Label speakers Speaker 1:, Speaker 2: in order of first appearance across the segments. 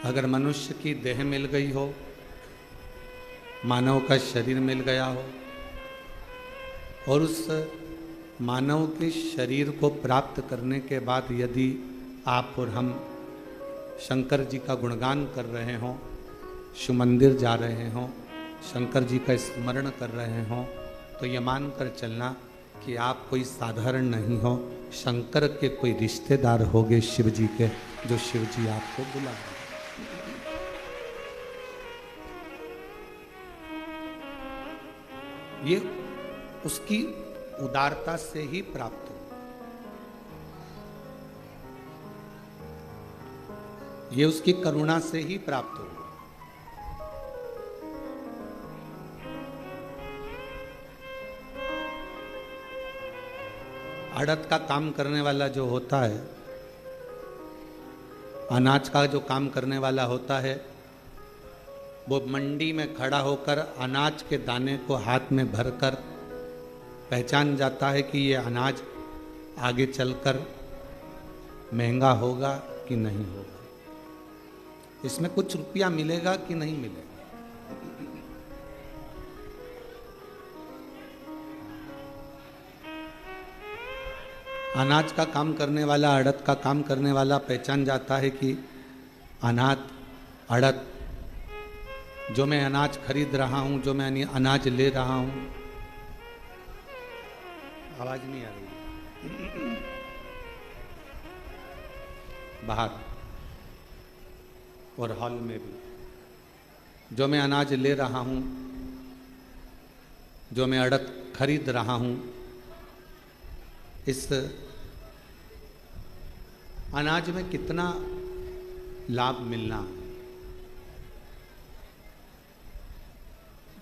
Speaker 1: अगर मनुष्य की देह मिल गई हो, मानव का शरीर मिल गया हो और उस मानव के शरीर को प्राप्त करने के बाद यदि आप और हम शंकर जी का गुणगान कर रहे हों, शिव मंदिर जा रहे हों, शंकर जी का स्मरण कर रहे हों, तो ये मान कर चलना कि आप कोई साधारण नहीं हो, शंकर के कोई रिश्तेदार होगे शिव जी के, जो शिव जी आपको बुला रहे हैं। ये उसकी उदारता से ही प्राप्त हो। ये उसकी करुणा से ही प्राप्त हो। आड़त का काम करने वाला जो होता है, अनाज का जो काम करने वाला होता है, वो मंडी में खड़ा होकर अनाज के दाने को हाथ में भरकर पहचान जाता है कि ये अनाज आगे चलकर महंगा होगा कि नहीं होगा, इसमें कुछ रुपया मिलेगा कि नहीं मिलेगा। अनाज का काम करने वाला, अड़द का काम करने वाला पहचान जाता है कि अड़द जो मैं अनाज खरीद रहा हूं, जो मैं अनाज ले रहा हूं, आवाज नहीं आ रही बाहर और हॉल में भी, जो मैं अनाज ले रहा हूं, जो मैं अड़द खरीद रहा हूं, इस अनाज में कितना लाभ मिलना है।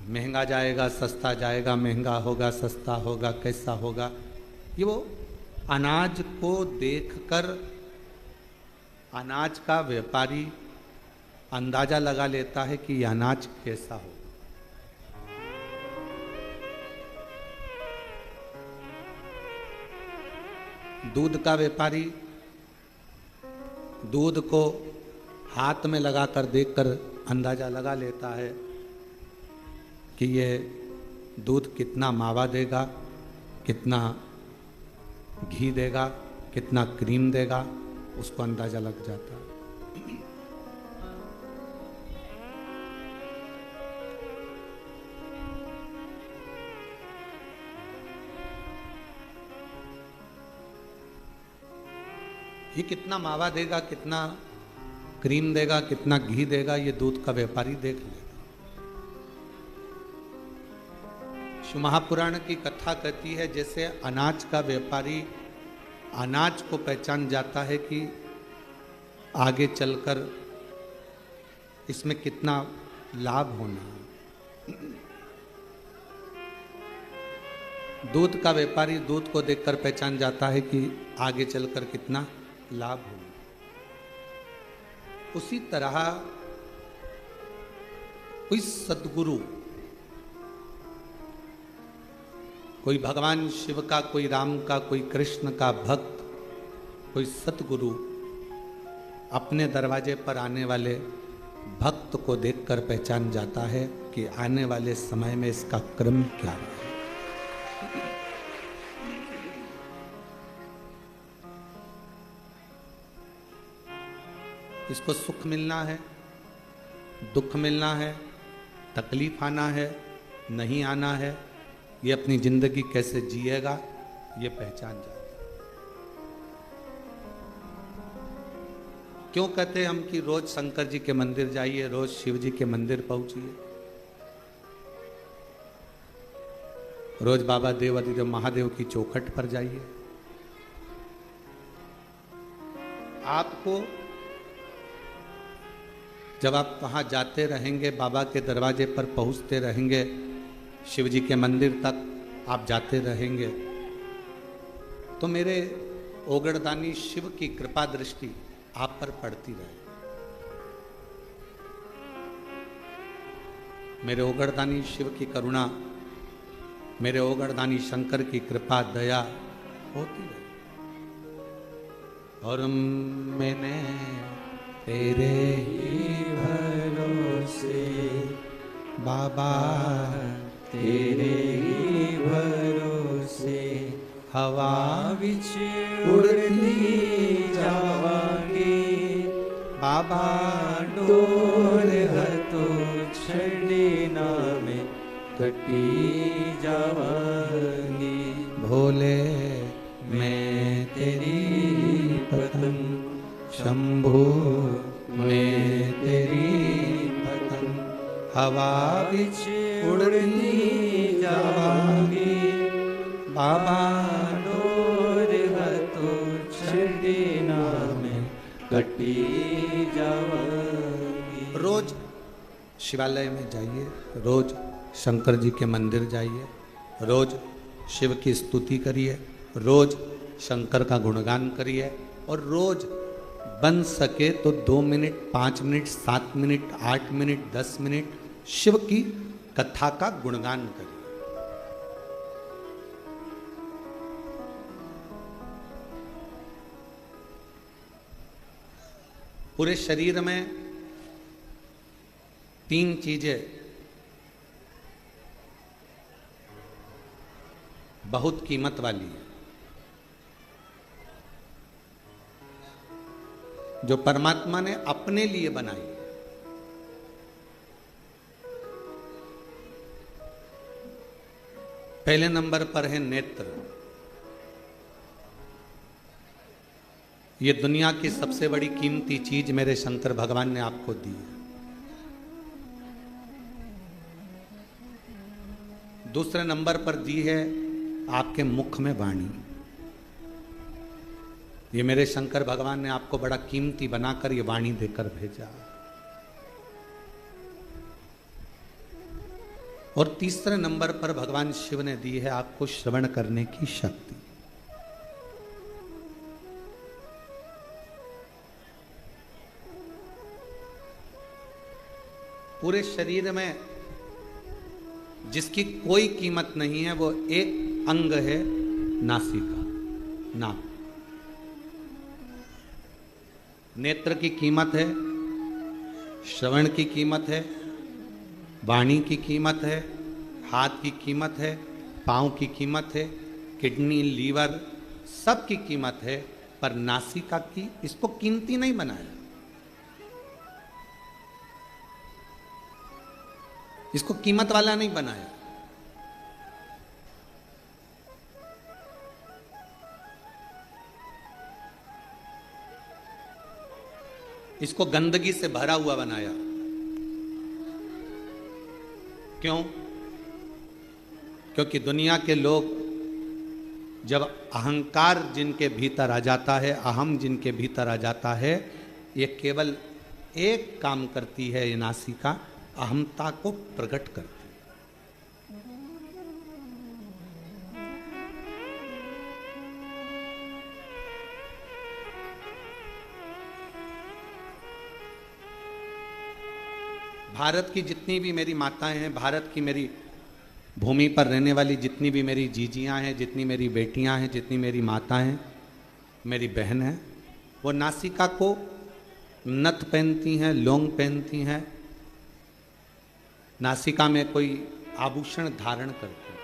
Speaker 1: महंगा जाएगा, सस्ता जाएगा, महंगा होगा, सस्ता होगा, कैसा होगा, ये वो अनाज को देखकर अनाज का व्यापारी अंदाजा लगा लेता है कि यह अनाज कैसा होगा। दूध का व्यापारी दूध को हाथ में लगाकर देखकर अंदाजा लगा लेता है कि ये दूध कितना मावा देगा, कितना घी देगा, कितना क्रीम देगा, उसको अंदाजा लग जाता है। ये कितना मावा देगा, कितना क्रीम देगा, कितना घी देगा, ये दूध का व्यापारी देख लेगा। शिव महापुराण की कथा कहती है जैसे अनाज का व्यापारी अनाज को पहचान जाता है कि आगे चलकर इसमें कितना लाभ होना है। दूध का व्यापारी दूध को देखकर पहचान जाता है कि आगे चलकर कितना लाभ होगा। उसी तरह कोई सद्गुरु, कोई भगवान शिव का, कोई राम का, कोई कृष्ण का भक्त, कोई सद्गुरु अपने दरवाजे पर आने वाले भक्त को देखकर पहचान जाता है कि आने वाले समय में इसका क्रम क्या है। इसको सुख मिलना है, दुख मिलना है, तकलीफ आना है, नहीं आना है, ये अपनी जिंदगी कैसे जिएगा ये पहचान जाता है। क्यों कहते हैं हम कि रोज शंकर जी के मंदिर जाइए, रोज शिव जी के मंदिर पहुंचिए, रोज बाबा देव अधिदेव महादेव की चौखट पर जाइए। आपको जब आप वहां जाते रहेंगे, बाबा के दरवाजे पर पहुंचते रहेंगे, शिव जी के मंदिर तक आप जाते रहेंगे, तो मेरे ओगड़दानी शिव की कृपा दृष्टि आप पर पड़ती रहे। मेरे ओगड़दानी शिव की करुणा, मेरे ओगड़दानी शंकर की कृपा दया होती रहे। और मैंने तेरे ही भरोसे बाबा,
Speaker 2: तेरे ही भरोसे
Speaker 1: हवा
Speaker 2: विच उड़ती जावांगे
Speaker 1: बाबा,
Speaker 2: डोर हतो छड़े नामे कटी जावांगी।
Speaker 1: भोले मैं तेरी पतंग, शंभू मैं तेरी पतंग, हवा
Speaker 2: विच उड़ती जावांगी
Speaker 1: बाबा,
Speaker 2: डोर हतो छड़े नामे कटी जावांगी।
Speaker 1: रोज शिवालय में जाइए, रोज शंकर जी के मंदिर जाइए, रोज शिव की स्तुति करिए, रोज शंकर का गुणगान करिए, और रोज बन सके तो 2 minute, 5 minute, 7 minute, 8 minute, 10 minute Shiv की कथा का गुणगान करिए। पूरे शरीर में 3 चीजें बहुत कीमत वाली है, जो परमात्मा ने अपने लिए बनाई है। पहले नंबर पर है नेत्र। ये दुनिया की सबसे बड़ी कीमती चीज मेरे शंकर भगवान ने आपको दी है। दूसरे नंबर पर दी है आपके मुख में वाणी। ये मेरे शंकर भगवान ने आपको बड़ा कीमती बनाकर ये वाणी देकर भेजा। और तीसरे नंबर पर भगवान शिव ने दी है आपको श्रवण करने की शक्ति। पूरे शरीर में जिसकी कोई कीमत नहीं है वो एक अंग है, नासिका, नाक। नेत्र की कीमत है, श्रवण की कीमत है, वाणी की कीमत है, हाथ की कीमत है, पांव की कीमत है, किडनी, लीवर, सब की कीमत है, पर नासिका की इसको कीमती नहीं बनाया। इसको कीमत वाला नहीं बनाया। इसको गंदगी से भरा हुआ बनाया। क्यों? क्योंकि दुनिया के लोग जब अहंकार जिनके भीतर आ जाता है, अहम जिनके भीतर आ जाता है, ये केवल एक काम करती है, ये नासिका अहमता को प्रकट करती है। भारत की जितनी भी मेरी माताएं हैं, भारत की मेरी भूमि पर रहने वाली जितनी भी मेरी जीजियां हैं, जितनी मेरी बेटियां हैं, जितनी मेरी माता हैं, मेरी बहन हैं, वो नासिका को नथ पहनती हैं, लौंग पहनती हैं, नासिका में कोई आभूषण धारण करती हैं।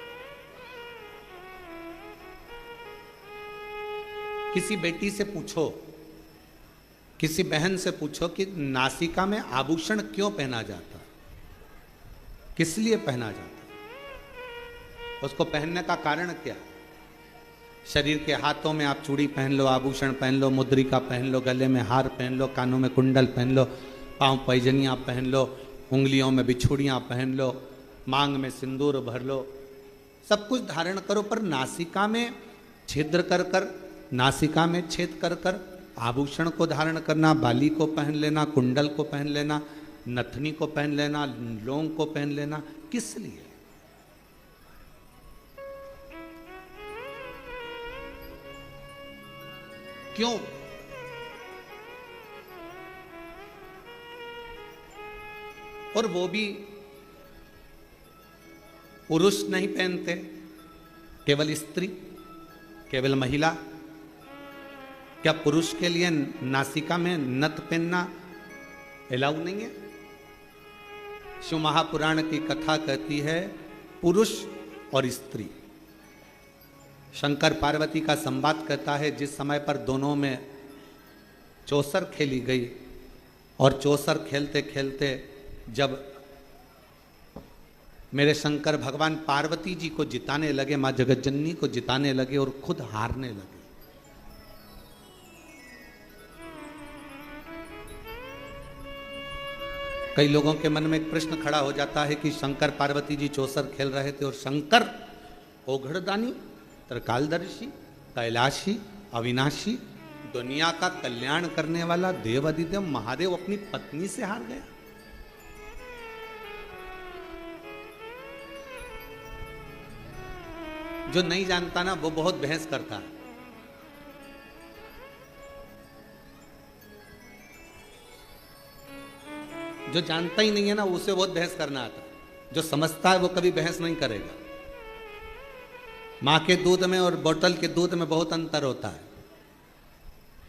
Speaker 1: किसी बेटी से पूछो, किसी बहन से पूछो कि नासिका में आभूषण क्यों पहना जाता, किस लिए पहना जाता, उसको पहनने का कारण क्या? शरीर के हाथों में आप चूड़ी पहन लो, आभूषण पहन लो, मुद्रिका पहन लो, गले में हार पहन लो, कानों में कुंडल पहन लो, पांव पैजनियां पहन लो, उंगलियों में बिछुड़ियां पहन लो, मांग में सिंदूर भर लो, सब कुछ धारण करो, पर नासिका में छिद्र कर कर, नासिका में छेद कर कर आभूषण को धारण करना, बाली को पहन लेना, कुंडल को पहन लेना, नथनी को पहन लेना, लौंग को पहन लेना, किस लिए? क्यों? और वो भी पुरुष नहीं पहनते, केवल स्त्री, केवल महिला। क्या पुरुष के लिए नासिका में नथ पहनना अलाउ नहीं है। शिव महापुराण की कथा कहती है पुरुष और स्त्री, शंकर पार्वती का संवाद कहता है जिस समय पर दोनों में चौसर खेली गई और चौसर खेलते खेलते जब मेरे शंकर भगवान पार्वती जी को जिताने लगे, मां जगतजननी को जिताने लगे और खुद हारने लगे। कई लोगों के मन में एक प्रश्न खड़ा हो जाता है कि शंकर पार्वती जी चौसर खेल रहे थे और शंकर ओघड़दानी, त्रिकालदर्शी, कैलाशी, अविनाशी, दुनिया का कल्याण करने वाला देवादिदेव महादेव अपनी पत्नी से हार गया। जो नहीं जानता ना वो बहुत बहस करता है। जो जानता ही नहीं है ना उसे बहुत बहस करना आता है। जो समझता है वो कभी बहस नहीं करेगा। मां के दूध में और बोतल के दूध में बहुत अंतर होता है।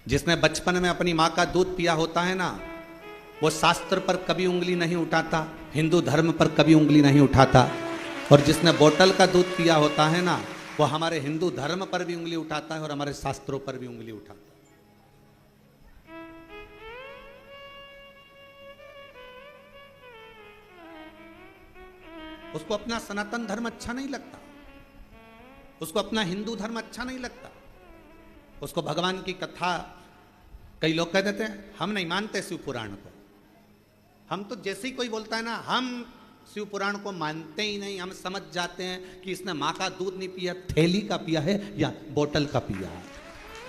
Speaker 1: जिसने बचपन में अपनी मां का दूध पिया होता है ना, वो शास्त्र पर कभी उंगली नहीं उठाता, हिंदू धर्म पर कभी उंगली नहीं उठाता। और जिसने बोतल का दूध पिया होता है ना, वो हमारे हिंदू धर्म पर भी उंगली उठाता है और हमारे शास्त्रों पर भी उंगली उठाता है। उसको अपना सनातन धर्म अच्छा नहीं लगता, उसको अपना हिंदू धर्म अच्छा नहीं लगता, उसको भगवान की कथा, कई लोग कह देते हैं हम नहीं मानते शिव पुराण को। हम तो जैसे ही कोई बोलता है ना हम शिव पुराण को मानते ही नहीं, हम समझ जाते हैं कि इसने माँ का दूध नहीं पिया, थैली का पिया है या बोतल का पिया है।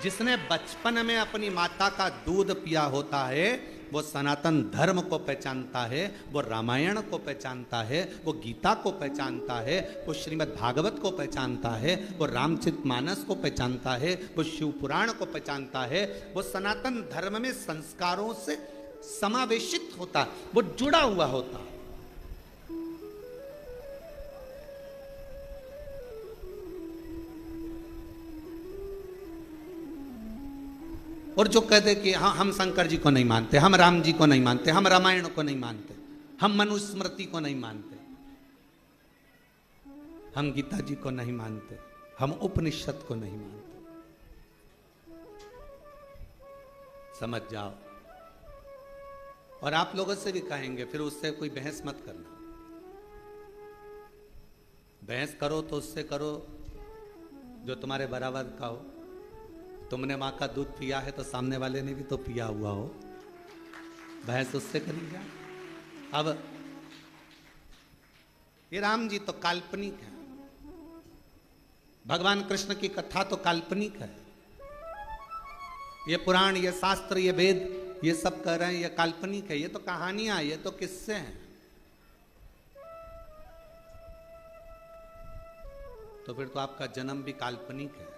Speaker 1: जिसने बचपन में अपनी माता का दूध पिया होता है वो सनातन धर्म को पहचानता है, वो रामायण को पहचानता है, वो गीता को पहचानता है, वो श्रीमद् भागवत को पहचानता है, वो रामचरितमानस को पहचानता है, वो शिव पुराण को पहचानता है। वो सनातन धर्म में संस्कारों से समावेशित होता है, वो जुड़ा हुआ होता है। और जो कहते कि हाँ हम शंकर जी को नहीं मानते, हम राम जी को नहीं मानते, हम रामायण को नहीं मानते, हम मनुस्मृति को नहीं मानते, हम गीता जी को नहीं मानते, हम उपनिषद को नहीं मानते, समझ जाओ। और आप लोगों से भी कहेंगे, फिर उससे कोई बहस मत करना। बहस करो तो उससे करो जो तुम्हारे बराबर का हो। तुमने माँ का दूध पिया है तो सामने वाले ने भी तो पिया हुआ हो, बहस उससे करिएगा। अब ये राम जी तो काल्पनिक है, भगवान कृष्ण की कथा तो काल्पनिक है, ये पुराण, ये शास्त्र, ये वेद, ये सब कह रहे हैं ये काल्पनिक है, ये तो कहानियां, ये तो किस्से हैं। तो फिर तो आपका जन्म भी काल्पनिक है।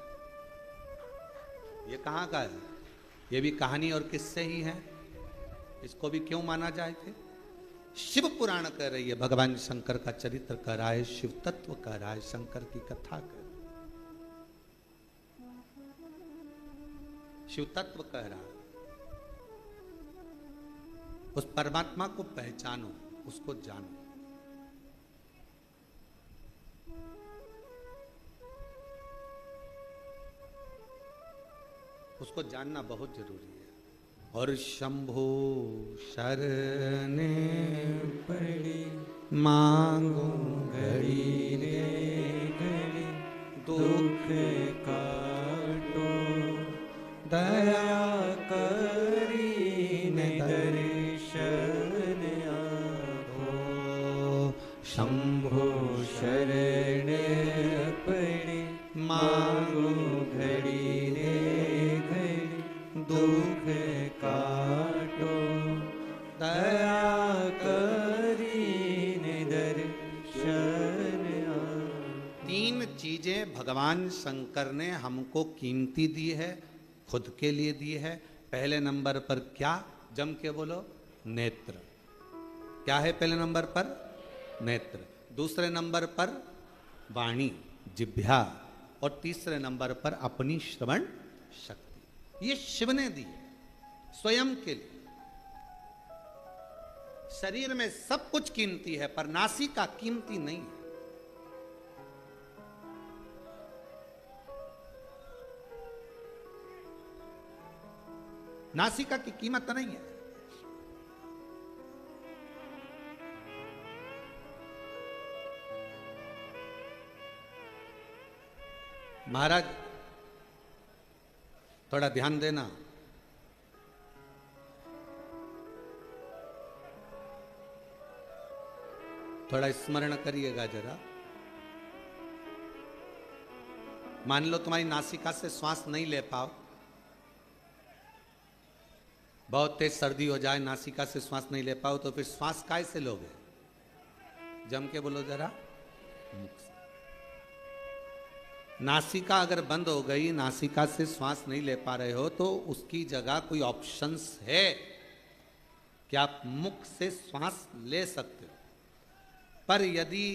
Speaker 1: ये कहाँ का है? ये भी कहानी और किस्से ही हैं। इसको भी क्यों माना जाए थे? शिव पुराण कह रही है, भगवान शंकर का चरित्र कह रहा है, शिव तत्व कह रहा है, शंकर की कथा कह रहा है, शिव तत्व कह रहा है। उस परमात्मा को पहचानो, उसको जानो। उसको जानना बहुत जरूरी है। और शंभो शरणे पड़ी मांगो घड़ी रे घड़ी, दुख काटो दया करी ने दर्शन आगो। शंभो शरणे पड़ी मांगो घड़ी रे दुख काटो दया करी ने दर्शन। तीन चीजें भगवान शंकर ने हमको कीमती दी है, खुद के लिए दी है। पहले नंबर पर क्या? जम के बोलो, नेत्र। क्या है पहले नंबर पर? नेत्र। दूसरे नंबर पर वाणी, जिह्वा। और तीसरे नंबर पर अपनी श्रवण शक्ति। ये शिव ने दी स्वयं के लिए। शरीर में सब कुछ कीमती है, पर नासिका कीमती नहीं है। नासिका की कीमत नहीं है। महाराज थोड़ा ध्यान देना, थोड़ा स्मरण करिएगा जरा। मान लो तुम्हारी नासिका से श्वास नहीं ले पाओ, बहुत तेज सर्दी हो जाए, नासिका से श्वास नहीं ले पाओ, तो फिर श्वास काय से लोगे? जम के बोलो जरा, मुख से। नासिका अगर बंद हो गई, नासिका से श्वास नहीं ले पा रहे हो, तो उसकी जगह कोई ऑप्शंस है कि आप मुख से श्वास ले सकते हो। पर यदि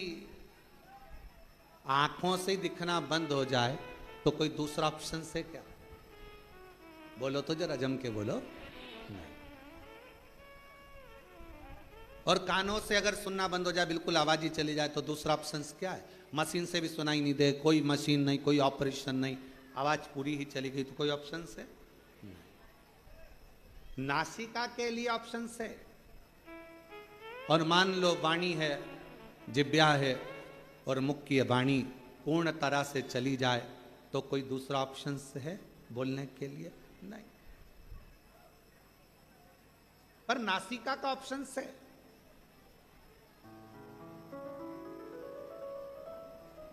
Speaker 1: आंखों से दिखना बंद हो जाए तो कोई दूसरा ऑप्शन है क्या? बोलो तो जरा, जम के बोलो। नहीं। और कानों से अगर सुनना बंद हो जाए, बिल्कुल आवाज ही चली जाए, तो दूसरा ऑप्शन क्या है? मशीन से भी सुनाई नहीं दे, कोई मशीन नहीं, कोई ऑपरेशन नहीं, आवाज पूरी ही चली गई, तो कोई ऑप्शन है? नहीं। नासिका के लिए ऑप्शन है। और मान लो वाणी है, जिब्या है, और मुख की वाणी पूर्ण तरह से चली जाए, तो कोई दूसरा ऑप्शन है बोलने के लिए? नहीं। पर नासिका का ऑप्शन है।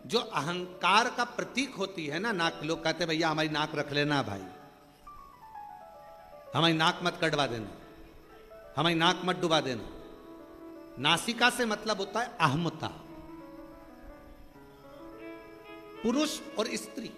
Speaker 1: जो अहंकार का प्रतीक होती है ना नाक, लोग कहते भैया हमारी नाक रख लेना भाई, हमारी नाक मत कटवा देना, हमारी नाक मत डुबा देना। नासिका से मतलब होता है अहमता। पुरुष और स्त्री,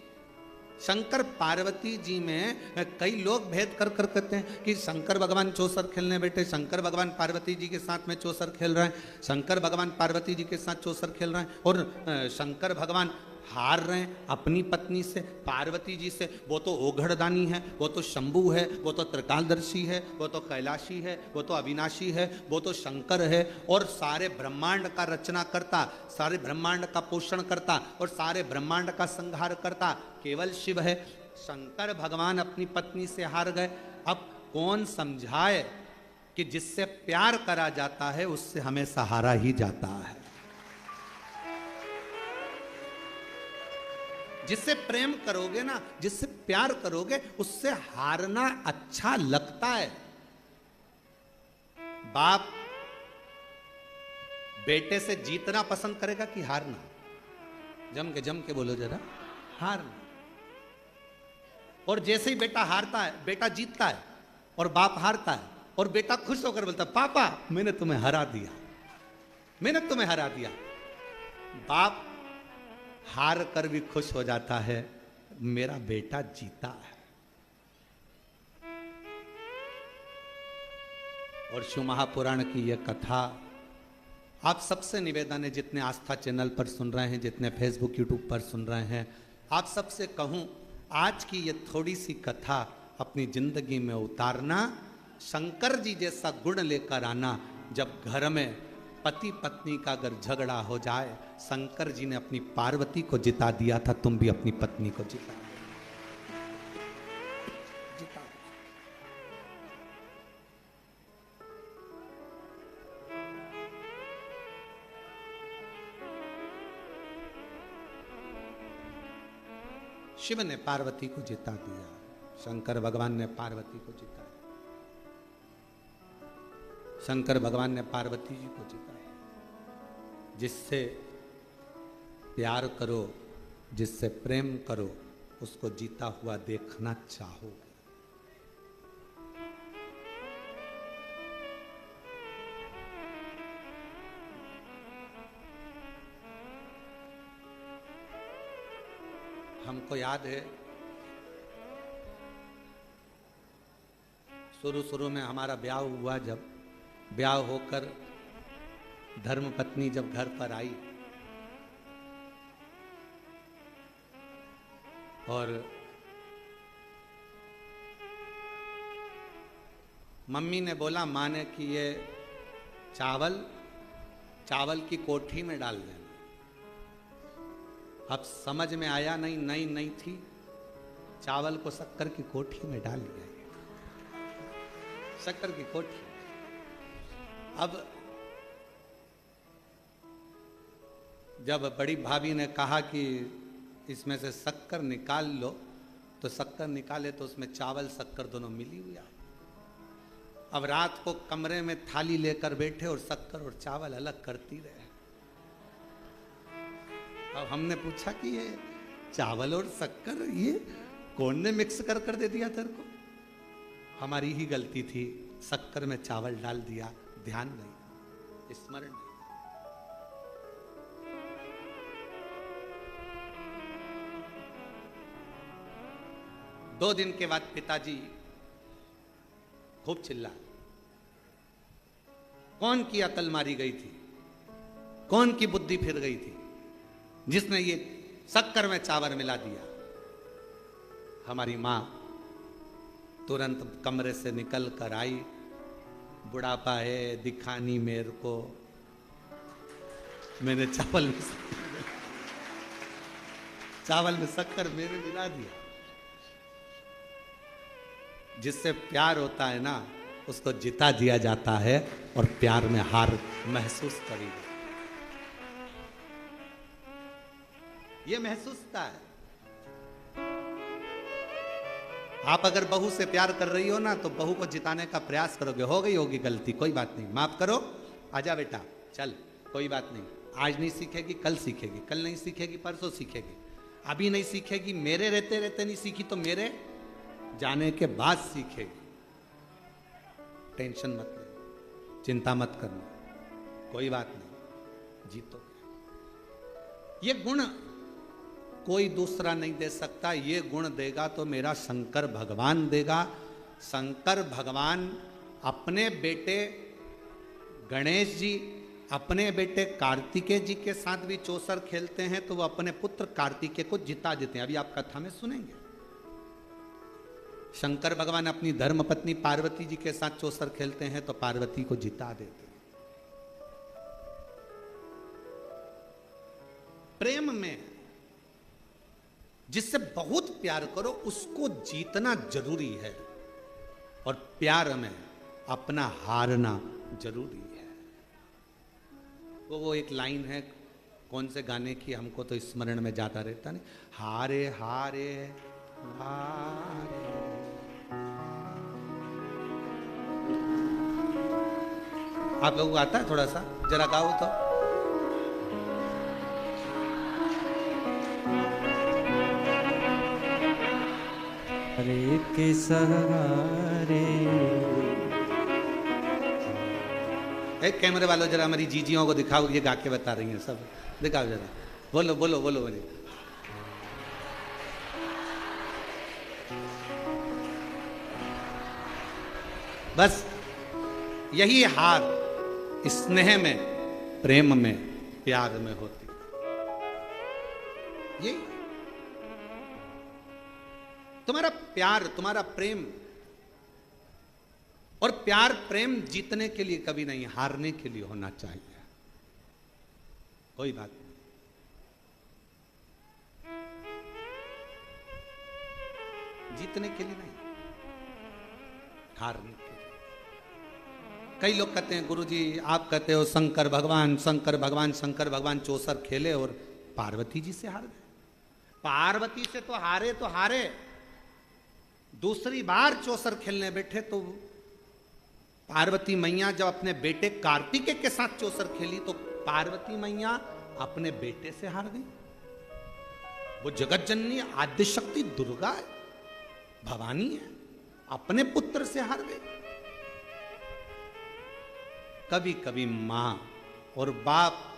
Speaker 1: शंकर पार्वती जी में कई लोग भेद कर कर कहते हैं कि शंकर भगवान चौसर खेलने बैठे, शंकर भगवान पार्वती जी के साथ में चौसर खेल रहे हैं, शंकर भगवान पार्वती जी के साथ चौसर खेल रहे हैं, और शंकर भगवान हार रहे हैं अपनी पत्नी से, पार्वती जी से। वो तो ओघड़दानी है, वो तो शंभू है, वो तो त्रिकालदर्शी है, वो तो कैलाशी है, वो तो अविनाशी है, वो तो शंकर है, और सारे ब्रह्मांड का रचना करता, सारे ब्रह्मांड का पोषण करता, और सारे ब्रह्मांड का संहार करता केवल शिव है। शंकर भगवान अपनी पत्नी से हार गए। अब कौन समझाए कि जिससे प्यार करा जाता है उससे हमेशा हारा ही जाता है। जिससे प्रेम करोगे ना, जिससे प्यार करोगे, उससे हारना अच्छा लगता है। बाप बेटे से जीतना पसंद करेगा कि हारना? जम के बोलो जरा, हारना। और जैसे ही बेटा हारता है, बेटा जीतता है, और बाप हारता है, और बेटा खुश होकर बोलता है पापा मैंने तुम्हें हरा दिया, मैंने तुम्हें हरा दिया। बाप हार कर भी खुश हो जाता है, मेरा बेटा जीता है। और शिव महापुराण की यह कथा आप सबसे निवेदन है, जितने आस्था चैनल पर सुन रहे हैं, जितने फेसबुक यूट्यूब पर सुन रहे हैं, आप सबसे कहूं आज की ये थोड़ी सी कथा अपनी जिंदगी में उतारना, शंकर जी जैसा गुण लेकर आना। जब घर में पति पत्नी का अगर झगड़ा हो जाए, शंकर जी ने अपनी पार्वती को जिता दिया था, तुम भी अपनी पत्नी को जिता जिता। शिव ने पार्वती को जिता दिया, शंकर भगवान ने पार्वती को जिताया, शंकर भगवान ने पार्वती जी को जिताया। जिससे प्यार करो, जिससे प्रेम करो, उसको जीता हुआ देखना चाहो। हमको याद है शुरू में हमारा ब्याह हुआ, जब ब्याह होकर धर्मपत्नी जब घर पर आई और मम्मी ने बोला, माँ ने कि ये चावल की कोठी में डाल देना। अब समझ में आया नहीं, नई थी, चावल को शक्कर की कोठी में डाल दिया, शक्कर की कोठी। अब जब बड़ी भाभी ने कहा कि इसमें से शक्कर निकाल लो, तो शक्कर निकाले तो उसमें चावल शक्कर दोनों मिली हुई आई। अब रात को कमरे में थाली लेकर बैठे और शक्कर और चावल अलग करती रहे। अब हमने पूछा कि ये चावल और शक्कर ये कौन ने मिक्स कर दे दिया तेरे को? हमारी ही गलती थी, शक्कर में चावल डाल दिया, ध्यान नहीं, स्मरण नहीं। 2 दिन के बाद पिताजी खूब चिल्ला, कौन की अकल मारी गई थी, कौन की बुद्धि फिर गई थी जिसने ये शक्कर में चावल मिला दिया? हमारी मां तुरंत कमरे से निकल कर आई, बुढ़ापा है दिखानी मेरे को, मैंने चावल में शक्कर मेरे मिला दिया। जिससे प्यार होता है ना, उसको जिता दिया जाता है और प्यार में हार महसूस करी, ये महसूस होता है। आप अगर बहू से प्यार कर रही हो ना, तो बहू को जिताने का प्रयास करोगे, हो गई होगी गलती, कोई बात नहीं, माफ करो, आजा बेटा, चल कोई बात नहीं, आज नहीं सीखेगी कल सीखेगी, कल नहीं सीखेगी परसों सीखेगी, अभी नहीं सीखेगी, मेरे रहते रहते नहीं सीखी तो मेरे जाने के बाद सीखेगी। टेंशन मत ले, चिंता मत करना, कोई बात नहीं, जीतो। ये गुण कोई दूसरा नहीं दे सकता, ये गुण देगा तो मेरा शंकर भगवान देगा। शंकर भगवान अपने बेटे गणेश जी, अपने बेटे कार्तिकेय जी के साथ भी चौसर खेलते हैं, तो वो अपने पुत्र कार्तिकेय को जिता देते हैं। अभी आप कथा में सुनेंगे, शंकर भगवान अपनी धर्मपत्नी पार्वती जी के साथ चौसर खेलते हैं तो पार्वती को जिता देते हैं। प्रेम में जिससे बहुत प्यार करो उसको जीतना जरूरी है, और प्यार में अपना हारना जरूरी है। वो एक लाइन है, कौन से गाने की हमको तो स्मरण में जाता रहता नहीं, हारे हारे हारे। आप लोगों को आता है थोड़ा सा, जरा गाओ तो।
Speaker 2: हरे के सहारे।
Speaker 1: एक कैमरे वालों जरा हमारी जीजियों को दिखाओ, ये गा के बता रही हैं सब, दिखाओ जरा, बोलो बोलो बोलो बोलो। बस यही हार स्नेह में, प्रेम में, प्यार में होती, ये तुम्हारा प्यार, तुम्हारा प्रेम। और प्यार प्रेम जीतने के लिए कभी नहीं, हारने के लिए होना चाहिए, कोई बात नहीं। जीतने के लिए नहीं, हारने के लिए। कई लोग कहते हैं गुरुजी आप कहते हो शंकर भगवान शंकर भगवान, शंकर भगवान चौसर खेले और पार्वती जी से हार गए। पार्वती से तो हारे, दूसरी बार चौसर खेलने बैठे तो पार्वती मैया जब अपने बेटे कार्तिकेय के साथ चौसर खेली तो पार्वती मैया अपने बेटे से हार गई। वो जगत जननी आद्य शक्ति दुर्गा है, भवानी है, अपने पुत्र से हार गई। कभी कभी मां और बाप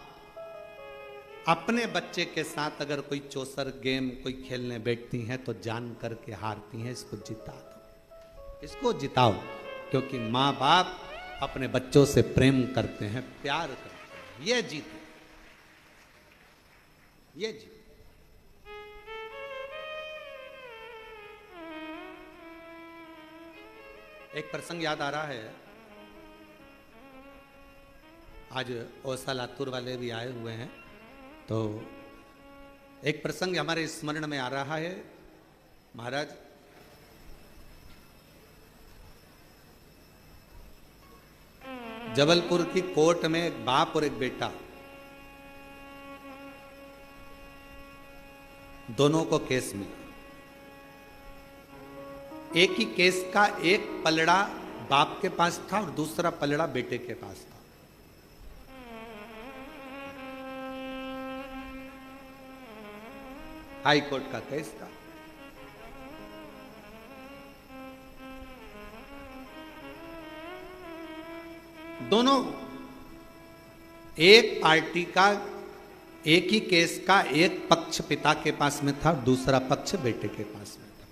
Speaker 1: अपने बच्चे के साथ अगर कोई चौसर गेम कोई खेलने बैठती हैं तो जान करके हारती हैं, इसको जिता दो, इसको जिताओ, क्योंकि मां बाप अपने बच्चों से प्रेम करते हैं, प्यार करते हैं, ये जीते, ये जीते। एक प्रसंग याद आ रहा है, आज औसा लातूर वाले भी आए हुए हैं, तो एक प्रसंग हमारे स्मरण में आ रहा है। महाराज, जबलपुर की कोर्ट में एक बाप और एक बेटा, दोनों को केस मिला। एक ही केस का एक पलड़ा बाप के पास था और दूसरा पलड़ा बेटे के पास था। हाई कोर्ट का केस था। दोनों एक पार्टी का, एक ही केस का एक पक्ष पिता के पास में था, दूसरा पक्ष बेटे के पास में था।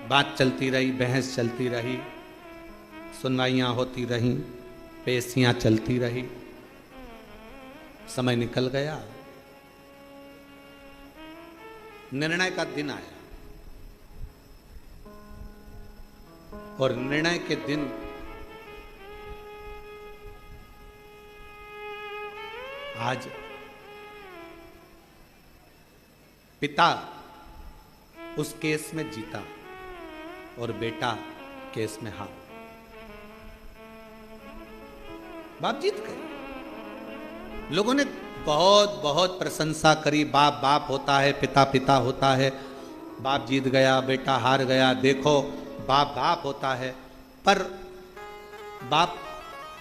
Speaker 1: बात चलती रही, बहस चलती रही, सुनवाइयां होती रही, पेशियां चलती रही। समय निकल गया, निर्णय का दिन आया और निर्णय के दिन आज पिता उस केस में जीता और बेटा केस में हार। बाप जीत गए। लोगों ने बहुत बहुत प्रशंसा करी। बाप बाप होता है, पिता पिता होता है। बाप जीत गया, बेटा हार गया। देखो, बाप बाप होता है। पर बाप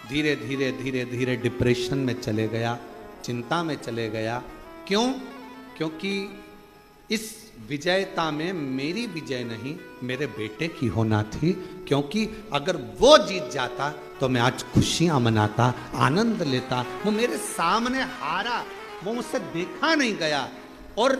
Speaker 1: धीरे धीरे धीरे धीरे डिप्रेशन में चले गया, चिंता में चले गया। क्यों? क्योंकि इस विजयता में मेरी विजय नहीं, मेरे बेटे की होना थी। क्योंकि अगर वो जीत जाता तो मैं आज खुशियां मनाता, आनंद लेता। वो मेरे सामने हारा, वो मुझसे देखा नहीं गया। और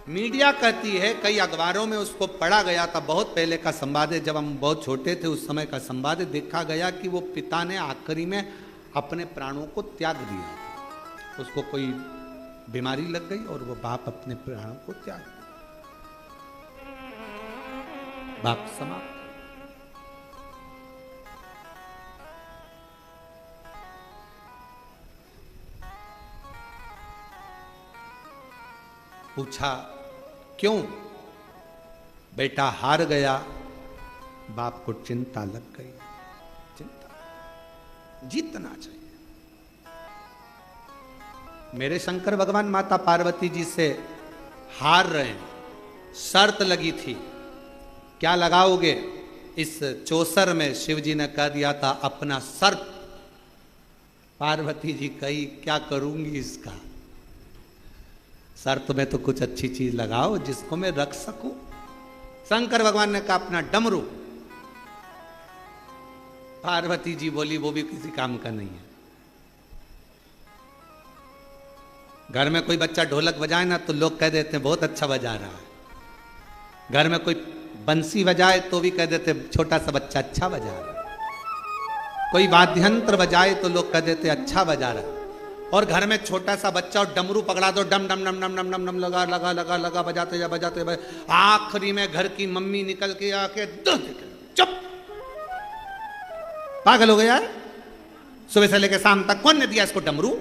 Speaker 1: मीडिया कहती है, कई अखबारों में उसको पढ़ा गया था, बहुत पहले का संवाद है, जब हम बहुत छोटे थे उस समय का संवाद है, देखा गया कि वो पिता ने आखिरी में अपने प्राणों को त्याग दिया। उसको कोई बीमारी लग गई और वो बाप अपने प्राणों को त्याग दिया। बाप समाप्त। पूछा क्यों? बेटा हार गया। बाप को चिंता लग गई। चिंता, जीतना चाहिए। मेरे शंकर भगवान माता पार्वती जी से हार रहे हैं, शर्त लगी थी, क्या लगाओगे? इस चौसर में शिव जी ने कह दिया था अपना सर्प। पार्वती जी कही क्या करूंगी इसका? शर्त में तो कुछ अच्छी चीज लगाओ जिसको मैं रख सकूं। शंकर भगवान ने कहा अपना डमरू। पार्वती जी बोली वो भी किसी काम का नहीं है। घर में कोई बच्चा ढोलक बजाए ना तो लोग कह देते हैं बहुत अच्छा बजा रहा है। घर में कोई बंसी बजाए तो भी कह देते छोटा सा बच्चा अच्छा बजा रहा है। कोई वाद्ययंत्र बजाए तो लोग कह देते अच्छा बजा रहा है। और घर में छोटा सा बच्चा और डमरू पकड़ा दो, डम डम डम डम डम डम डम लगा लगा लगा लगा बजाते जा बजाते। आखिरी में घर की मम्मी निकल के आके चुप, पागल हो गया है? सुबह से लेकर शाम तक कौन ने दिया इसको डमरू?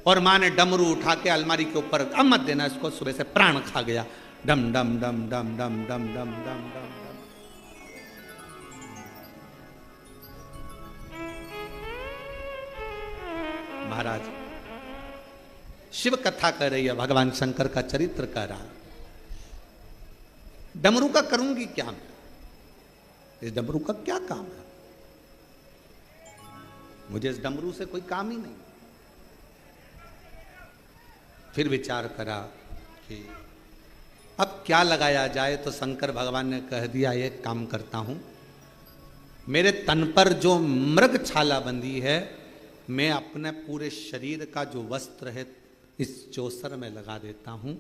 Speaker 1: और माँ ने डमरू उठा के अलमारी के ऊपर, अब मत देना इसको, सुबह से प्राण खा गया। डम डम डम डम डम डम डम डम डम। महाराज शिव कथा कर रही है, भगवान शंकर का चरित्र कह रहा है। डमरू का करूंगी क्या मैं? इस डमरू का क्या काम है? मुझे इस डमरू से कोई काम ही नहीं। फिर विचार करा कि अब क्या लगाया जाए, तो शंकर भगवान ने कह दिया एक काम करता हूं, मेरे तन पर जो मृग छाला बंधी है मैं अपने पूरे शरीर का जो वस्त्र है इस चौसर में लगा देता हूं।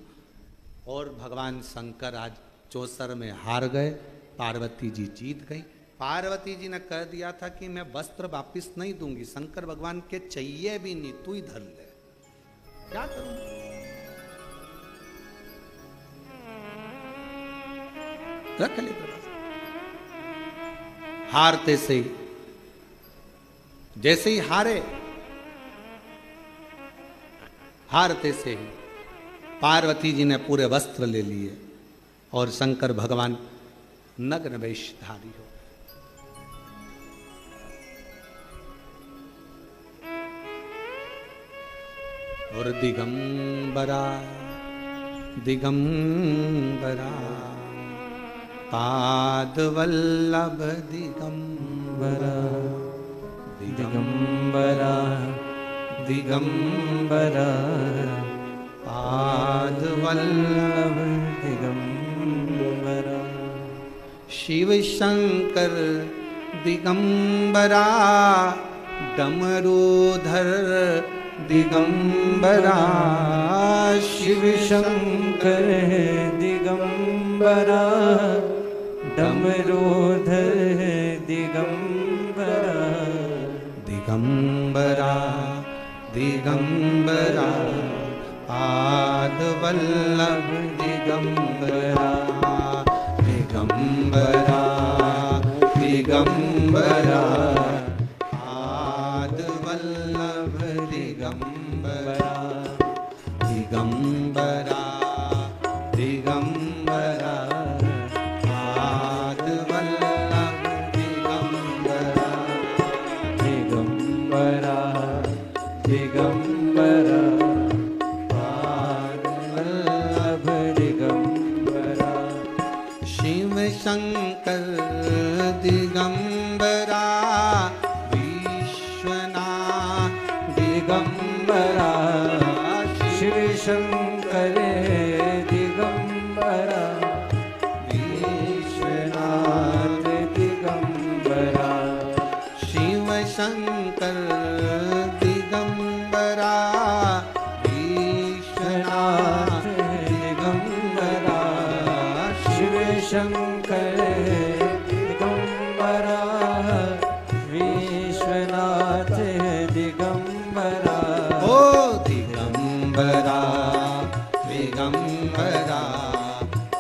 Speaker 1: और भगवान शंकर आज चौसर में हार गए, पार्वती जी जीत गई। पार्वती जी ने कह दिया था कि मैं वस्त्र वापिस नहीं दूंगी। शंकर भगवान के चाहिए भी नहीं, तू ही धर ले। क्या करूं? रख ले प्रभु। हारते से ही, जैसे ही हारते से ही पार्वती जी ने पूरे वस्त्र ले लिए और शंकर भगवान नग्न वेशधारी हो। और दिगंबरा दिगंबरा पादवल्लभ दिगंबरा
Speaker 2: दिगंबरा दिगंबरा
Speaker 1: पादवल्लभ
Speaker 2: दिगंबरा
Speaker 1: शिव शंकर दिगंबरा डमरूधर दिगंबरा
Speaker 2: शिव शंकर दिगंबरा डमरूधर दिगंबरा
Speaker 1: दिगंबरा दिगंबरा पादवल्लभ दिगंबरा दिगंबरा दिगंबरा पादवल्लभ दिगंबरा दिगंबरा दिगंबरा पादवल्लभ दिगंबरा
Speaker 2: दिगंबरा दिगंबरा पादवल्लभ दिगंबरा
Speaker 1: शिव शंकर दिगंबरा विश्वनाथ दिगंबरा
Speaker 2: शिव शंकर दिगंबरा विश्वनाथ दिगंबरा
Speaker 1: शिव शंकर दिगंबरा विश्वनाथ
Speaker 2: दिगंबरा शिव शंकर दिगंबरा विश्वनाथ दिगंबरा
Speaker 1: ओ दिगंबरा दिगंबरा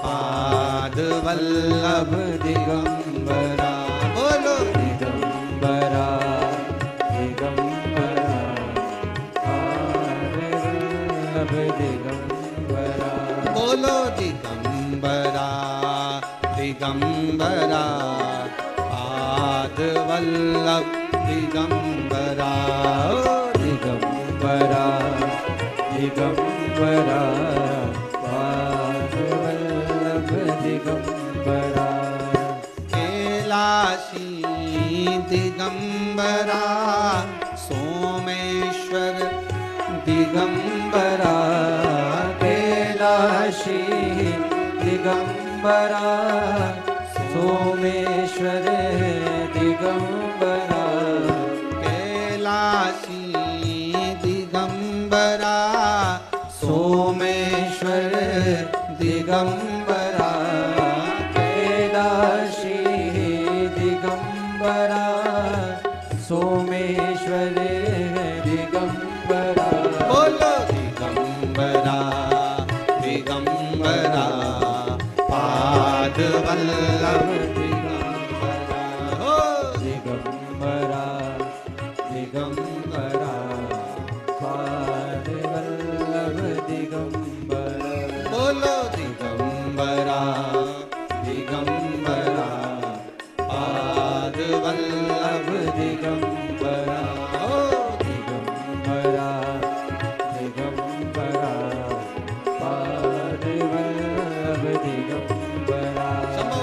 Speaker 1: पादवल्लभ दिगंबरा बोलो
Speaker 2: दिगंबरा दिगंबरा पादवल्लभ दिगंबरा
Speaker 1: बोलो दिगंबरा दिगंबरा पादवल्लभ दिगंबरा ओ
Speaker 2: दिगंबरा दिगंबरा पादवल्लभ दिगंबरा
Speaker 1: कैलाशी दिगंबरा सोमेश्वर दिगंबरा
Speaker 2: कैलाशी दिगंबरा सोमेश्वर दिगंबरा
Speaker 1: कैलाशी दिगंबरा सोमेश्वर दिगंबरा
Speaker 2: कैलाशी दिगंबरा सोमेश्वर दिगंबरा
Speaker 1: बोलो दिगंबरा दिगंबरा पादवल्लभ दिगंबरा हो
Speaker 2: दिगंबरा दिगंबरा पादवल्लभ दिगंबरा
Speaker 1: बोलो दिगंबरा दिगंबरा पादवल्लभ
Speaker 2: दिगंबरा
Speaker 1: हो
Speaker 2: दिगंबरा दिगंबरा पादवल्लभ दिगंबरा
Speaker 1: समो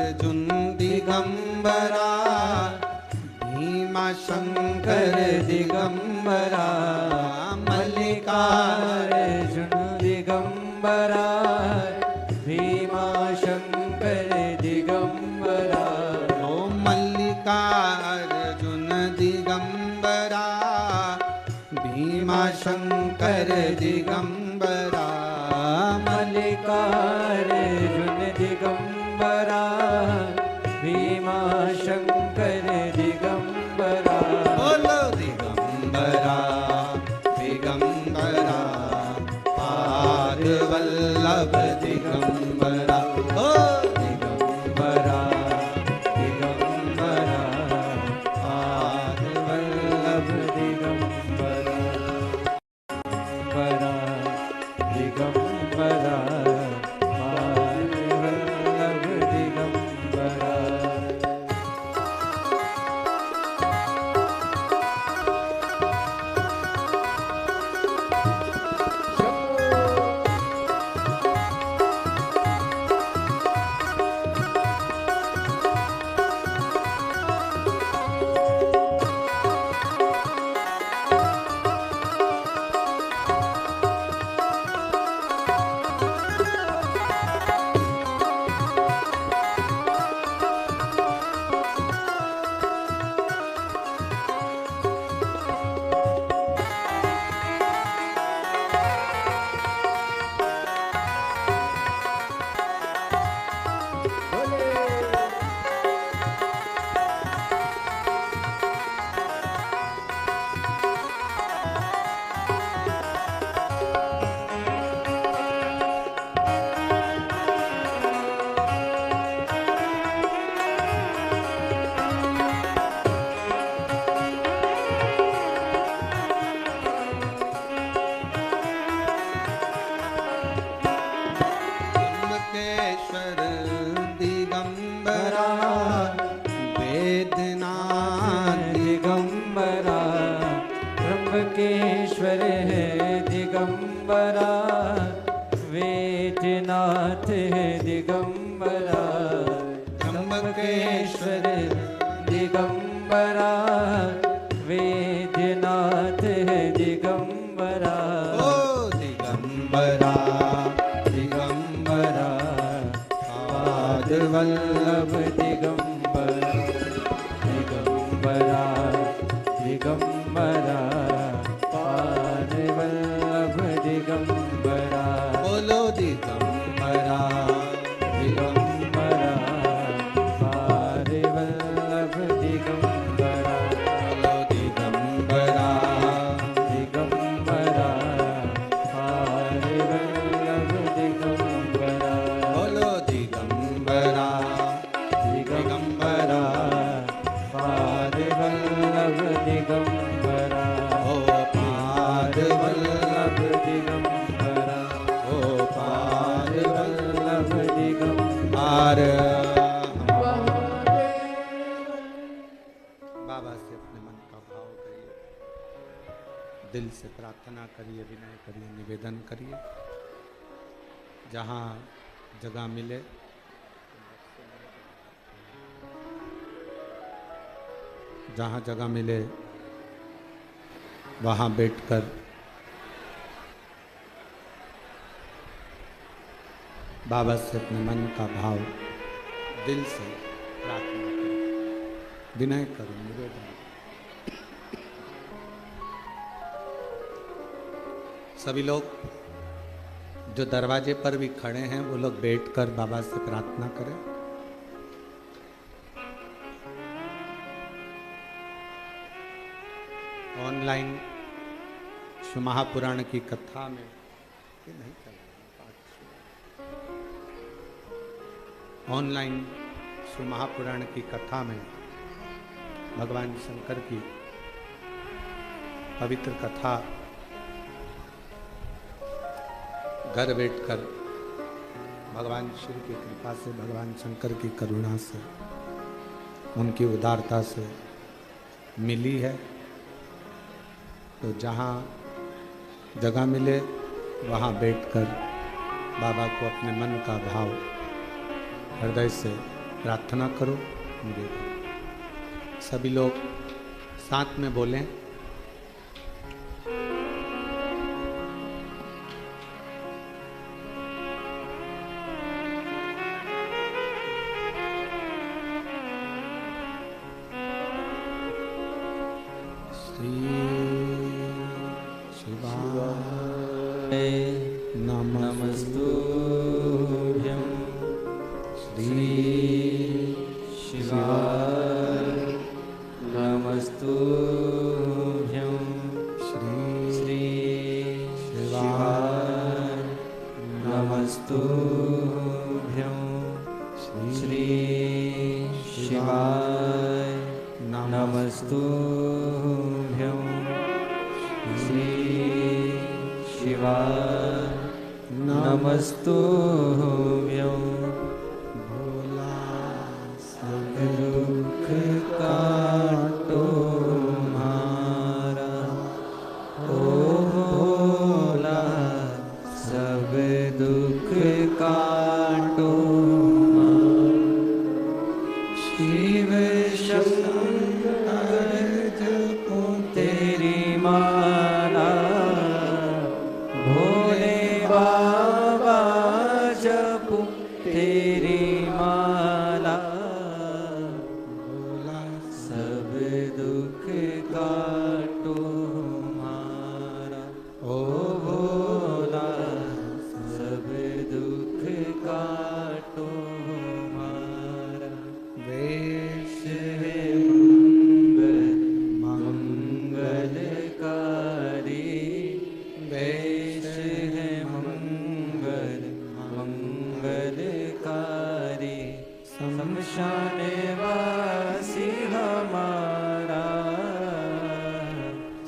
Speaker 1: अर्जुन दिगंबरा, भीमा शंकर दिगंबरा,
Speaker 2: मल्लिकार्जुन दिगंबरा, भीमा शंकर दिगंबरा।
Speaker 1: ओ मल्लिकार्जुन दिगंबरा, भीमा शंकर दिगंबरा,
Speaker 2: मल्लिकार्जुन दिगंबरा, भीमा शंकर दिगंबरा।
Speaker 1: बोलो दिगंबरा दिगंबरा, पाद वल्लभ दिगंबरा। ओ
Speaker 2: दिगंबरा दिगंबरा, पाद वल्लभ दिगंबरा। दिगंबरा पाद वल्लभ दिगंबरा।
Speaker 1: त्र्यंबकेश्वर दिगंबरा, वेदनाथ
Speaker 2: दिगंबरा, त्र्यंबकेश्वर है दिगंबरा, वेदनाथ है दिगंबरा। त्र्यंबकेश्वर दिगंबरा, वेदनाथ है दिगंबरा।
Speaker 1: ओ दिगंबरा
Speaker 2: दिगंबरा पाद वल्लभ दिगंबरा। दिगंबरा दिगंबरा, पाद वल्लभ दिगंबरा।
Speaker 1: बोलो दिगंबरा
Speaker 2: दिगंबरा पाद वल्लभ दिगंबरा।
Speaker 1: बोलो दिगंबरा
Speaker 2: दिगंबरा पाद वल्लभ दिगंबरा।
Speaker 1: बोलो दिगंबरा
Speaker 2: दिगंबरा पाद वल्लभ दिगंबरा।
Speaker 1: ओ पाद
Speaker 2: वल्लभ दिगंबरा,
Speaker 1: ओ पाद
Speaker 2: वल्लभ दिगंबरा।
Speaker 1: आर बाबा से अपने मन का भाव करिए, दिल से प्रार्थना करिए, विनय करिए, निवेदन करिए। जहाँ जगह मिले जहाँ जगह मिले वहाँ बैठकर बाबा से अपने मन का भाव दिल से प्रार्थना करो, विनय करो, निवेदन। सभी लोग जो दरवाजे पर भी खड़े हैं वो लोग बैठकर बाबा से प्रार्थना करें। ऑनलाइन शिव महापुराण की कथा में ये नहीं चल रहा ऑनलाइन शिव महापुराण की कथा में भगवान शंकर की पवित्र कथा घर बैठकर भगवान शिव की कृपा से, भगवान शंकर की करुणा से, उनकी उदारता से मिली है। तो जहाँ जगह मिले वहाँ बैठकर बाबा को अपने मन का भाव हृदय से प्रार्थना करो। सभी लोग साथ में बोलें।
Speaker 2: नमस्तुभ्यं श्री शिवाय नमस्तुभ्यं श्री शिवाय नमस्तुभ्यं श्री शिवाय नमस्तुभ्यं श्री शिवाय नमस्तुभ्यं भोला सब दुख काटो हमारा, ओ भोला सब दुख काटो शिव शंकर जपो तेरी माला, भोले बाबा जपो तेरी माला, भोला सब दुख काटो हमारा, ओ भोला सब दुख काटो हमारा। वेश है मंगलकारी, वेश है मंगलकारी, शमशान वासी हमारा,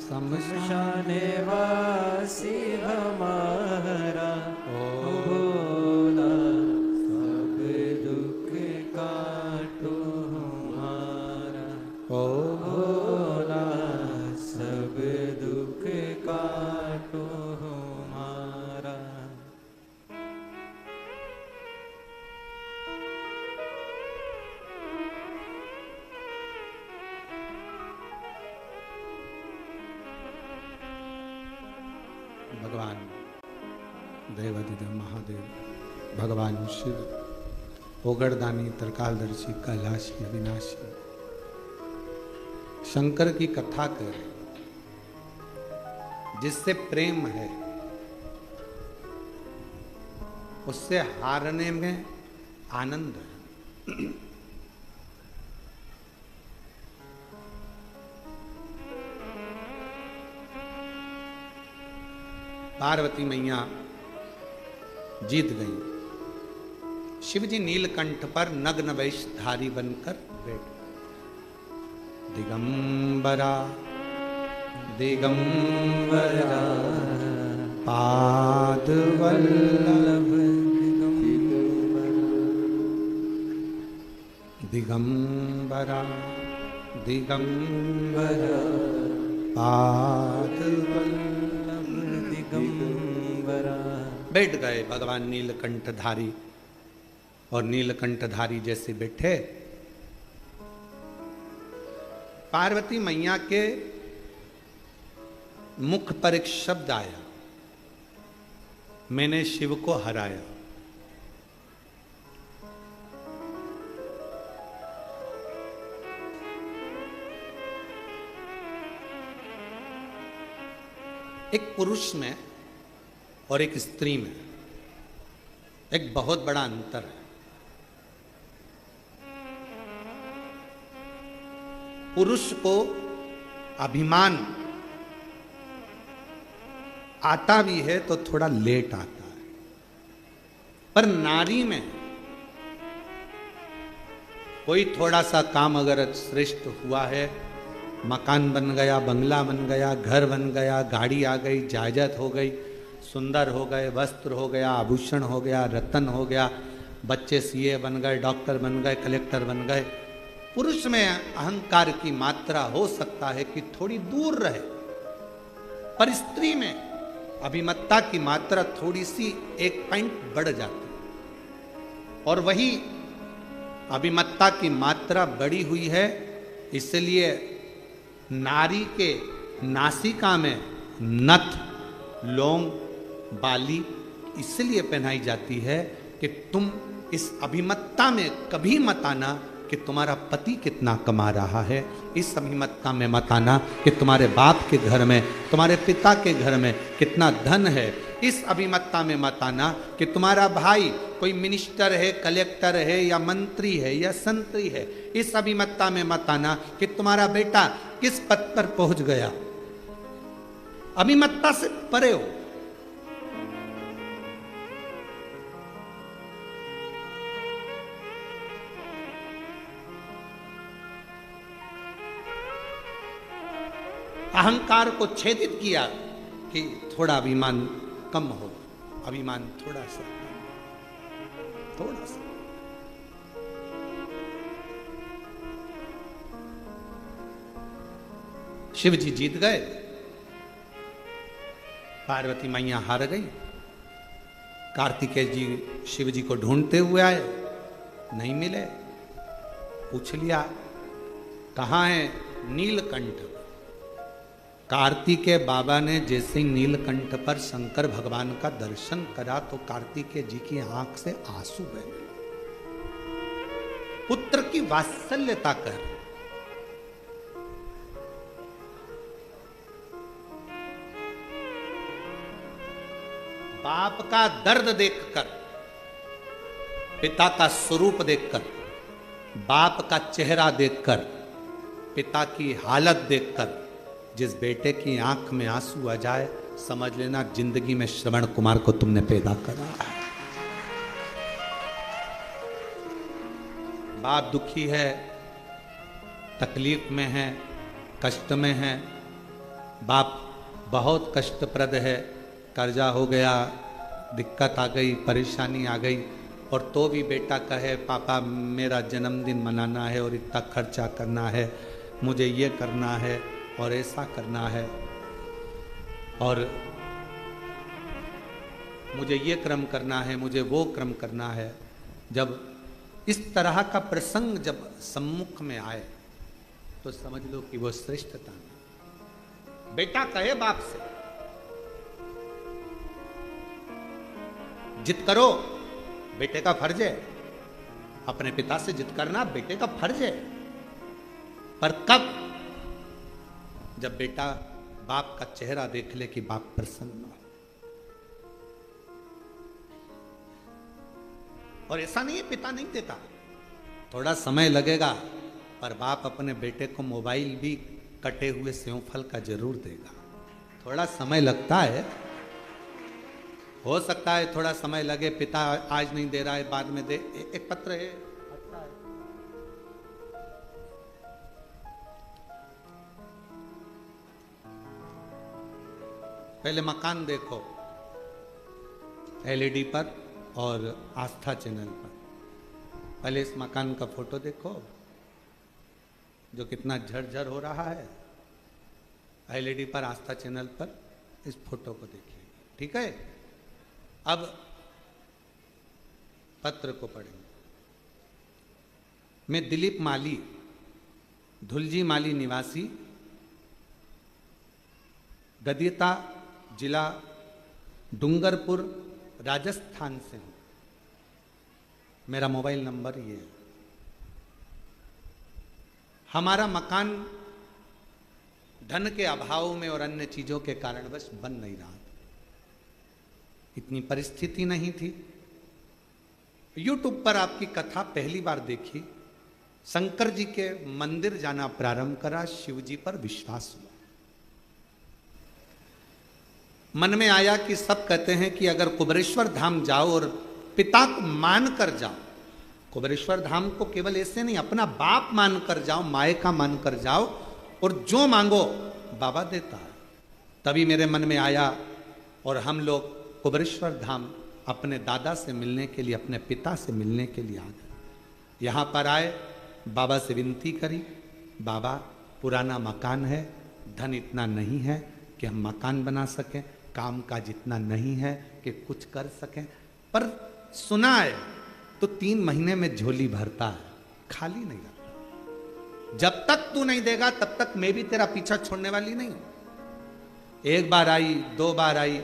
Speaker 2: शमशान वासी हमारा, ओ भोला सब दुख काटो हमारा, ओ भोला सब दुख काटो हमारा।
Speaker 1: भगवान देवाधिदेव महादेव, भगवान शिव, ओगड़दानी, त्रिकालदर्शी, कैलाशी, अविनाशी, शंकर की कथा कर, जिससे प्रेम है उससे हारने में आनंद है। पार्वती मैया जीत गई। शिवजी नीलकंठ पर नग्न वेशधारी बनकर बैठे। दिगंबरा दिगंबरा पादवल्लभ, दिगंबरा दिगंबरा पादवल्लभ, दिगंबरा। बैठ गए भगवान नीलकंठधारी, और नीलकंठधारी जैसे बैठे, पार्वती मैया के मुख पर एक शब्द आया, मैंने शिव को हराया। एक पुरुष में और एक स्त्री में एक बहुत बड़ा अंतर है। पुरुष को अभिमान आता भी है तो थोड़ा लेट आता है, पर नारी में कोई थोड़ा सा काम अगर श्रेष्ठ हुआ है, मकान बन गया, बंगला बन गया, घर बन गया, गाड़ी आ गई, जायदाद हो गई, सुंदर हो गए, वस्त्र हो गया, आभूषण हो गया, रत्न हो गया, बच्चे सीए बन गए, डॉक्टर बन गए, कलेक्टर बन गए, पुरुष में अहंकार की मात्रा हो सकता है कि थोड़ी दूर रहे, पर स्त्री में अभिमत्ता की मात्रा थोड़ी सी एक पॉइंट बढ़ जाती है। और वही अभिमत्ता की मात्रा बढ़ी हुई है, इसलिए नारी के नासिका में नथ, लौंग, बाली इसलिए पहनाई जाती है कि तुम इस अभिमत्ता में कभी मत आना कि तुम्हारा पति कितना कमा रहा है। इस अभिमत्ता में मत आना कि तुम्हारे बाप के घर में, तुम्हारे पिता के घर में कितना धन है। इस अभिमत्ता में मत आना कि तुम्हारा भाई कोई मिनिस्टर है, कलेक्टर है या मंत्री है या संतरी है। इस अभिमत्ता में मत आना कि तुम्हारा बेटा किस पद पर पहुंच गया। अभिमत्ता से परे हो। अहंकार को छेदित किया कि थोड़ा अभिमान कम हो, अभिमान थोड़ा सा। शिव जी जीत गए, पार्वती मैया हार गई। कार्तिकेय जी शिव जी को ढूंढते हुए आए, नहीं मिले। पूछ लिया कहाँ है नीलकंठ। कार्तिकेय बाबा ने जैसे नीलकंठ पर शंकर भगवान का दर्शन करा तो कार्तिकेय जी की आंख से आंसू बहे। पुत्र की वात्सल्यता कर, बाप का दर्द देखकर, पिता का स्वरूप देखकर, बाप का चेहरा देखकर, पिता की हालत देखकर जिस बेटे की आंख में आंसू आ जाए, समझ लेना जिंदगी में श्रवण कुमार को तुमने पैदा करा है। बाप दुखी है, तकलीफ में है, कष्ट में है, बाप बहुत कष्टप्रद है, कर्जा हो गया, दिक्कत आ गई, परेशानी आ गई, और तो भी बेटा कहे पापा मेरा जन्मदिन मनाना है और इतना खर्चा करना है, मुझे ये करना है और ऐसा करना है और मुझे ये क्रम करना है, मुझे वो क्रम करना है। जब इस तरह का प्रसंग जब सम्मुख में आए तो समझ लो कि वो श्रेष्ठता नहीं। बेटा कहे बाप से जिद करो, बेटे का फर्ज है। अपने पिता से जिद करना बेटे का फर्ज है, पर कब? जब बेटा बाप का चेहरा देख ले कि बाप प्रसन्न हो। और ऐसा नहीं है पिता नहीं देता, थोड़ा समय लगेगा, पर बाप अपने बेटे को मोबाइल भी कटे हुए सेव फल का जरूर देगा। थोड़ा समय लगता है, हो सकता है थोड़ा समय लगे, पिता आज नहीं दे रहा है बाद में दे। एक पत्र है, पहले मकान देखो एलईडी पर और आस्था चैनल पर। पहले इस मकान का फोटो देखो जो कितना झरझर हो रहा है। एलईडी पर आस्था चैनल पर इस फोटो को देखिए, ठीक है। अब पत्र को पढ़ेंगे। मैं दिलीप माली, धुलजी माली निवासी, गदियता जिला डूंगरपुर राजस्थान से हूं। मेरा मोबाइल नंबर ये है। हमारा मकान धन के अभाव में और अन्य चीजों के कारणवश बन नहीं रहा था, इतनी परिस्थिति नहीं थी। यूट्यूब पर आपकी कथा पहली बार देखी, शंकर जी के मंदिर जाना प्रारंभ करा, शिव जी पर विश्वास हुआ। मन में आया कि सब कहते हैं कि अगर कुबेरेश्वर धाम जाओ और पिता को मान कर जाओ, कुबेरेश्वर धाम को केवल ऐसे नहीं, अपना बाप मान कर जाओ, माए का मान कर जाओ, और जो मांगो बाबा देता है। तभी मेरे मन में आया और हम लोग कुबेरेश्वर धाम अपने दादा से मिलने के लिए, अपने पिता से मिलने के लिए आ गए। यहाँ पर आए, बाबा से विनती करी, बाबा पुराना मकान है, धन इतना नहीं है कि हम मकान बना सकें, काम काज इतना नहीं है कि कुछ कर सकें, पर सुना है तो 3 महीने में झोली भरता है। खाली नहीं रखना। जब तक तू नहीं देगा तब तक मैं भी तेरा पीछा छोड़ने वाली नहीं हूं। एक बार आई, 2 बार आई,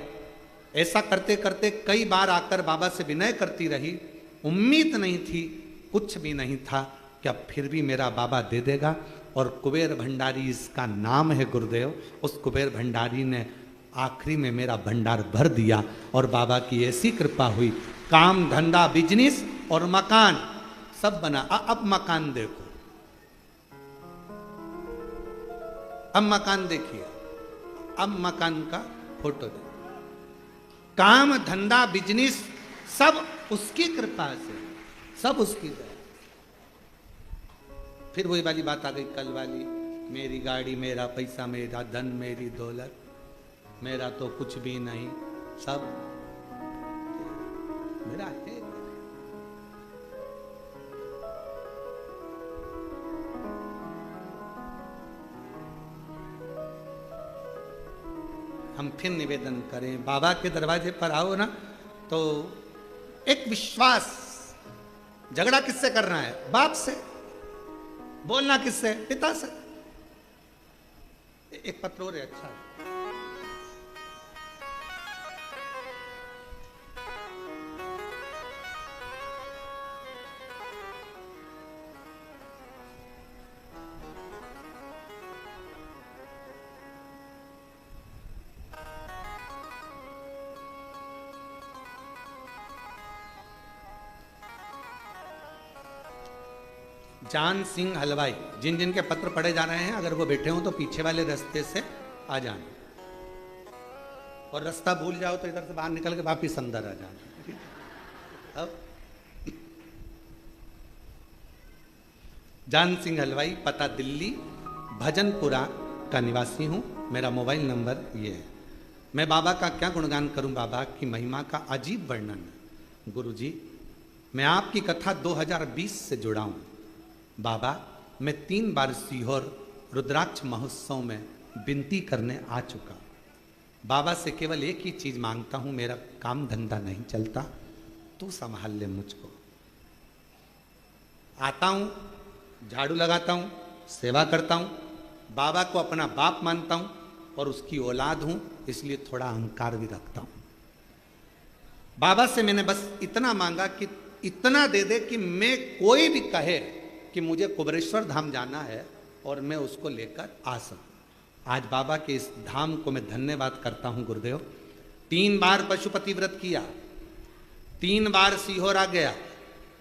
Speaker 1: ऐसा करते करते कई बार आकर बाबा से विनय करती रही। उम्मीद नहीं थी, कुछ भी नहीं था कि अब फिर भी मेरा बाबा दे देगा। और कुबेर भंडारी इसका नाम है गुरुदेव। उस कुबेर भंडारी ने आखिरी में मेरा भंडार भर दिया और बाबा की ऐसी कृपा हुई, काम धंधा बिजनेस और मकान सब बना। अब मकान देखो, अब मकान देखिए, अब मकान का फोटो देखो। काम धंधा बिजनेस सब उसकी कृपा से, सब उसकी दया। फिर वही वाली बात आ गई कल वाली, मेरी गाड़ी, मेरा पैसा, मेरा धन, मेरी दौलत, मेरा तो कुछ भी नहीं, सब मेरा है। हम फिर निवेदन करें, बाबा के दरवाजे पर आओ ना तो एक विश्वास। झगड़ा किससे करना है? बाप से। बोलना किससे? पिता से। एक पत्र और है, अच्छा है। जान सिंह हलवाई, जिन जिन के पत्र पढ़े जा रहे हैं, अगर वो बैठे हो तो पीछे वाले रास्ते से आ जाना, और रास्ता भूल जाओ तो इधर से बाहर निकल के वापिस अंदर आ जाना। अब जान सिंह हलवाई, पता दिल्ली भजनपुरा का निवासी हूं। मेरा मोबाइल नंबर ये है। मैं बाबा का क्या गुणगान करूं, बाबा की महिमा का अजीब वर्णन। गुरुजी, मैं आपकी कथा 2020 से जुड़ा हूं। बाबा, मैं 3 बार सीहोर रुद्राक्ष महोत्सव में विनती करने आ चुका। बाबा से केवल एक ही चीज मांगता हूं, मेरा काम धंधा नहीं चलता, तू संभाल ले मुझको। आता हूं, झाड़ू लगाता हूं, सेवा करता हूं, बाबा को अपना बाप मानता हूं और उसकी औलाद हूं, इसलिए थोड़ा अहंकार भी रखता हूं। बाबा से मैंने बस इतना मांगा कि इतना दे दे कि मैं, कोई भी कहे कि मुझे कुबेरेश्वर धाम जाना है और मैं उसको लेकर आ सकूं। आज बाबा के इस धाम को मैं धन्यवाद करता हूं गुरुदेव। 3 बार पशुपति व्रत किया, 3 बार सीहोर आ गया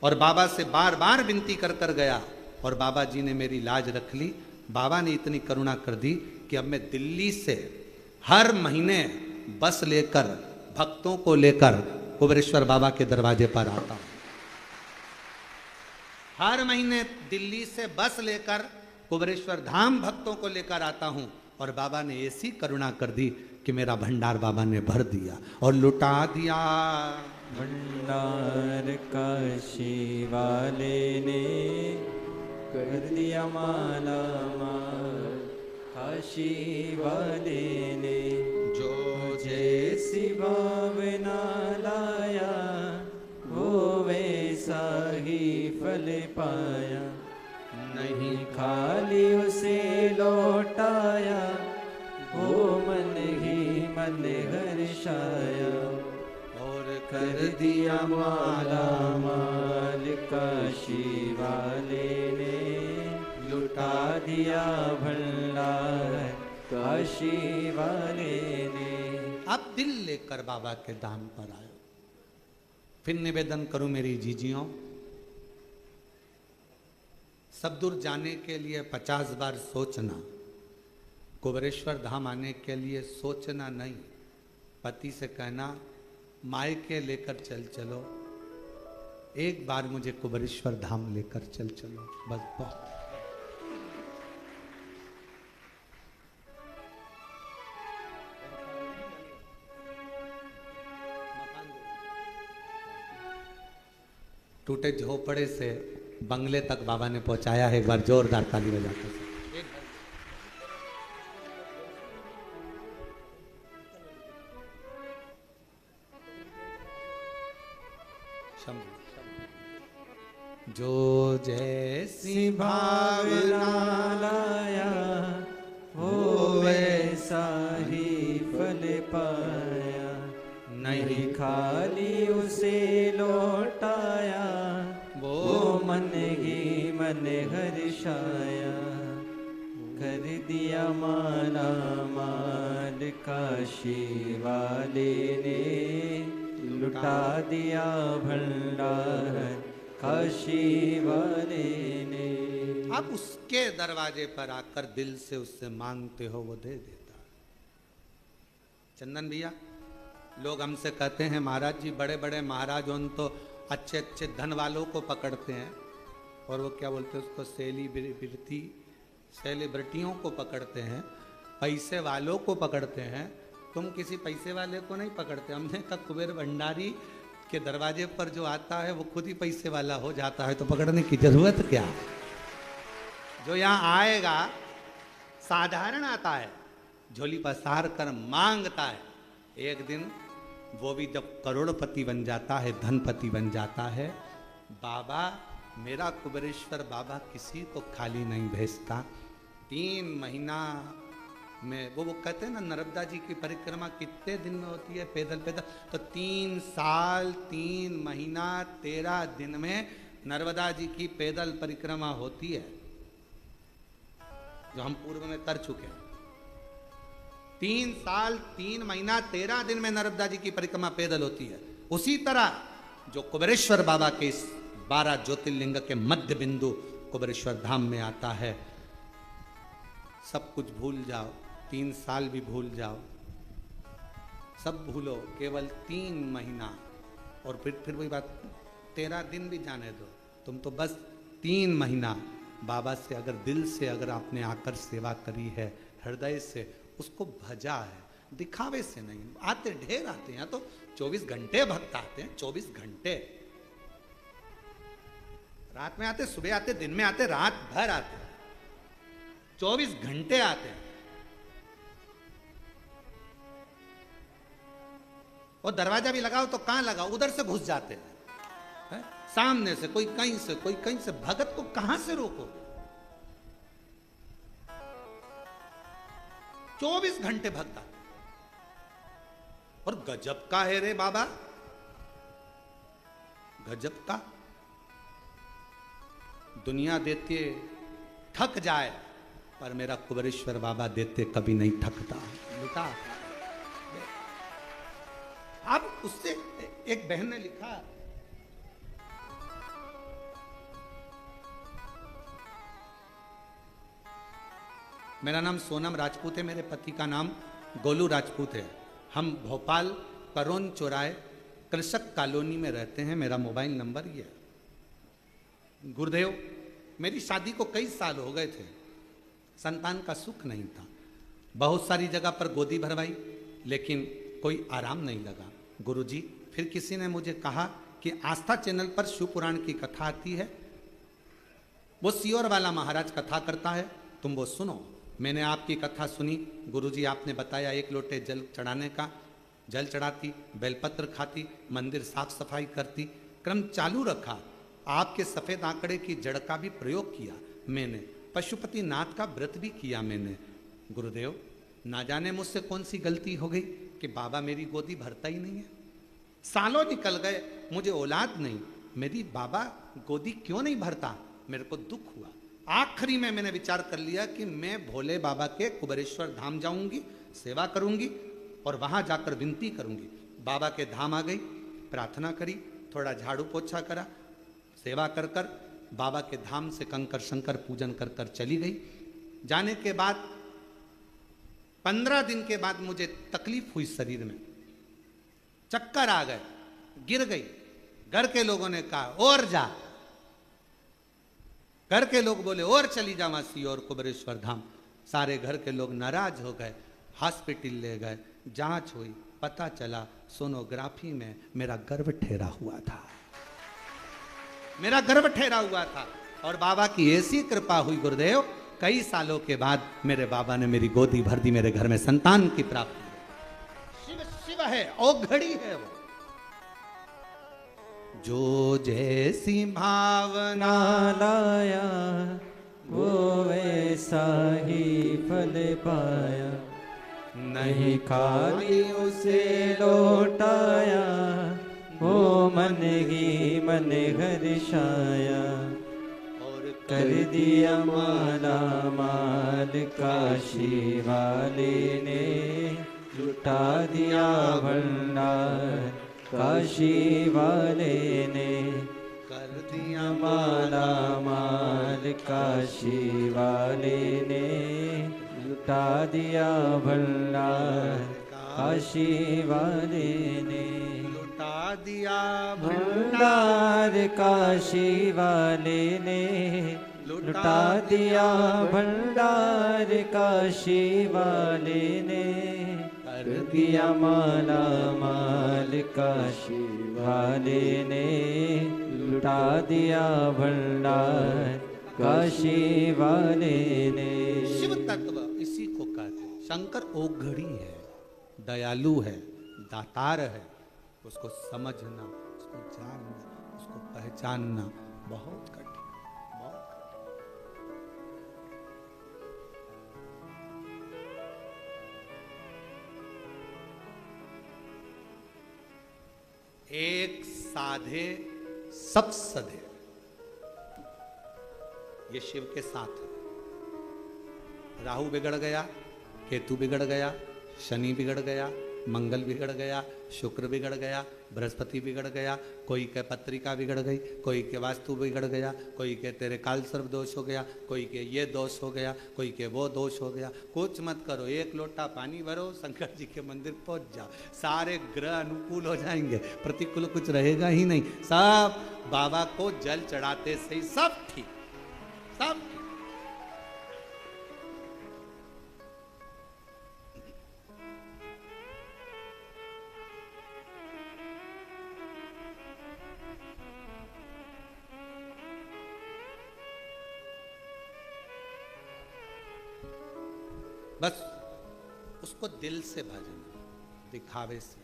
Speaker 1: और बाबा से बार बार विनती कर कर गया और बाबा जी ने मेरी लाज रख ली। बाबा ने इतनी करुणा कर दी कि अब मैं दिल्ली से हर महीने बस लेकर, भक्तों को लेकर कुबेरेश्वर बाबा के दरवाजे पर आता हूं। हर महीने दिल्ली से बस लेकर कुबेरेश्वर धाम भक्तों को लेकर आता हूं और बाबा ने ऐसी करुणा कर दी कि मेरा भंडार बाबा ने भर दिया और लुटा दिया।
Speaker 2: भंडार काशी वाले ने कर दिया माला माल, काशी वाले ने
Speaker 1: जो
Speaker 2: जैसी भावना लाया वो वैसा ही फल पाया। नहीं खाली उसे लौटाया, वो मन ही मन हर्षाया और कर दिया माला माल। काशी वाले ने लुटा दिया भंडार, काशी वाले ने।
Speaker 1: अब दिल लेकर बाबा के धाम पर आयो। फिर निवेदन करूं मेरी जीजियों, सब दूर जाने के लिए 50 बार सोचना, कुबेरेश्वर धाम आने के लिए सोचना नहीं। पति से कहना मायके लेकर चल चलो, एक बार मुझे कुबेरेश्वर धाम लेकर चल चलो, बस बहुत। टूटे झोपड़े से बंगले तक बाबा ने पहुंचाया है। एक बार जोरदार ताली बजाते हैं। जो जैसी
Speaker 2: भावना लाया वो वैसा ही फल पाया, नहीं खाली उसे लौटाया वो मन ही मन हर्षाया। कर दिया माला माल काशी वाले ने, लुटा दिया भंडार काशी वाले ने।
Speaker 1: आप उसके दरवाजे पर आकर दिल से उससे मांगते हो वो दे देता। चंदन भैया, लोग हमसे कहते हैं महाराज जी बड़े बड़े महाराज उन तो अच्छे अच्छे धन वालों को पकड़ते हैं, और वो क्या बोलते हैं उसको सेलिब्रिटियों को पकड़ते हैं, पैसे वालों को पकड़ते हैं। तुम किसी पैसे वाले को नहीं पकड़ते। हमने कहा कुबेर भंडारी के दरवाजे पर जो आता है वो खुद ही पैसे वाला हो जाता है, तो पकड़ने की जरूरत क्या। जो यहाँ आएगा साधारण आता है, झोली पसार कर मांगता है, एक दिन वो भी जब करोड़पति बन जाता है, धनपति बन जाता है। बाबा मेरा कुबेरेश्वर बाबा किसी को खाली नहीं भेजता। 3 महीना में वो कहते हैं ना, नर्मदा जी की परिक्रमा कितने दिन में होती है पैदल पैदल, तो 3 साल 3 महीना 13 दिन में नर्मदा जी की पैदल परिक्रमा होती है, जो हम पूर्व में कर चुके हैं। 3 साल 3 महीना 13 दिन में नर्मदा जी की परिक्रमा पैदल होती है। उसी तरह जो कुबेरेश्वर बाबा के इस 12 ज्योतिर्लिंग के मध्य बिंदु कुबेरेश्वर धाम में आता है, सब कुछ भूल जाओ, 3 साल भी भूल जाओ, सब भूलो, केवल 3 महीना। और फिर वही बात, 13 दिन भी जाने दो, तुम तो बस 3 महीना बाबा से अगर दिल से अगर आपने आकर सेवा करी है, हृदय से उसको भजा है, दिखावे से नहीं। आते ढेर आते हैं, तो 24 घंटे भक्त आते हैं, 24 घंटे। रात में आते, सुबह आते, दिन में आते, रात भर आते, 24 घंटे आते हैं। और दरवाजा भी लगाओ तो कहां लगाओ, उधर से घुस जाते हैं, सामने से कोई कहीं से, कोई कहीं से। भगत को कहां से रोको। 24 घंटे भक्त आते। और गजब का है रे बाबा, गजब का। दुनिया देते थक जाए, पर मेरा कुबेरेश्वर बाबा देते कभी नहीं थकता। बेटा अब उससे एक बहन ने लिखा, मेरा नाम सोनम राजपूत है, मेरे पति का नाम गोलू राजपूत है। हम भोपाल करोन चौराहे कृषक कॉलोनी में रहते हैं। मेरा मोबाइल नंबर ये है। गुरुदेव, मेरी शादी को कई साल हो गए थे, संतान का सुख नहीं था। बहुत सारी जगह पर गोदी भरवाई, लेकिन कोई आराम नहीं लगा। गुरुजी, फिर किसी ने मुझे कहा कि आस्था चैनल पर शिव पुराण की कथा आती है, वो सियोर वाला महाराज कथा करता है, तुम वो सुनो। मैंने आपकी कथा सुनी। गुरुजी, आपने बताया 1 लोटे जल चढ़ाने का। जल चढ़ाती, बेलपत्र खाती, मंदिर साफ सफाई करती, क्रम चालू रखा। आपके सफेद आंकड़े की जड़ का भी प्रयोग किया मैंने। पशुपति नाथ का व्रत भी किया मैंने। गुरुदेव, ना जाने मुझसे कौन सी गलती हो गई कि बाबा मेरी गोदी भरता ही नहीं है। सालों निकल गए, मुझे औलाद नहीं, मेरी बाबा गोदी क्यों नहीं भरता। मेरे को दुख हुआ। आखिरी में मैंने विचार कर लिया कि मैं भोले बाबा के कुबेरेश्वर धाम जाऊंगी, सेवा करूंगी और वहां जाकर विनती करूंगी। बाबा के धाम आ गई, प्रार्थना करी, थोड़ा झाड़ू पोछा करा, सेवा कर कर बाबा के धाम से कंकर शंकर पूजन कर कर चली गई। जाने के बाद 15 दिन के बाद मुझे तकलीफ हुई शरीर में, चक्कर आ गए, गिर गई। घर के लोगों ने कहा और जा, घर के लोग बोले और चली जा मासी और कुबेरेश्वर धाम। सारे घर के लोग नाराज हो गए, हॉस्पिटल ले गए, जांच हुई, पता चला सोनोग्राफी में मेरा गर्भ ठहरा हुआ था। मेरा गर्भ ठहरा हुआ था। और बाबा की ऐसी कृपा हुई गुरुदेव, कई सालों के बाद मेरे बाबा ने मेरी गोदी भर दी, मेरे घर में संतान की प्राप्ति। शिव शिव है, औघड़ी है वो। जो जैसी भावना
Speaker 2: लाया वो वैसा ही फल पाया, नहीं खाली उसे लौटाया, वो मन ही मन हर्षाया। और कर दिया माला माल काशी वाले ने, लुटा दिया भंडार काशी वाले ने।
Speaker 1: कर दिया
Speaker 2: माला माल काशी वाले ने, लुटा दिया भंडार काशी वाले ने।
Speaker 1: लुटा दिया
Speaker 2: भंडार काशी वाले ने, लुटा दिया भंडार काशी वाले ने। कर दिया माला माल काशी वाले ने, लुटा दिया भंडार काशी वाले ने।
Speaker 1: शिव तत्व इसी को कहते हैं। शंकर ओघड़ी है, दयालु है, दातार है। उसको समझना, उसको जानना, उसको पहचानना बहुत कठिन, बहुत कठिन। एक साधे सब सधे, ये शिव के साथ है। राहु बिगड़ गया, केतु बिगड़ गया, शनि बिगड़ गया, मंगल बिगड़ गया, शुक्र बिगड़ गया, बृहस्पति बिगड़ गया, कोई के पत्रिका बिगड़ गई, कोई के वास्तु बिगड़ गया, कोई के तेरे काल सर्प दोष हो गया, कोई के ये दोष हो गया, कोई के वो दोष हो गया। कुछ मत करो, एक लोटा पानी भरो, शंकर जी के मंदिर पहुंच जाओ, सारे ग्रह अनुकूल हो जाएंगे, प्रतिकूल कुछ रहेगा ही नहीं। सब बाबा को जल चढ़ाते से ही सब ठीक, सब ठीक। बस उसको दिल से भजना, दिखावे से।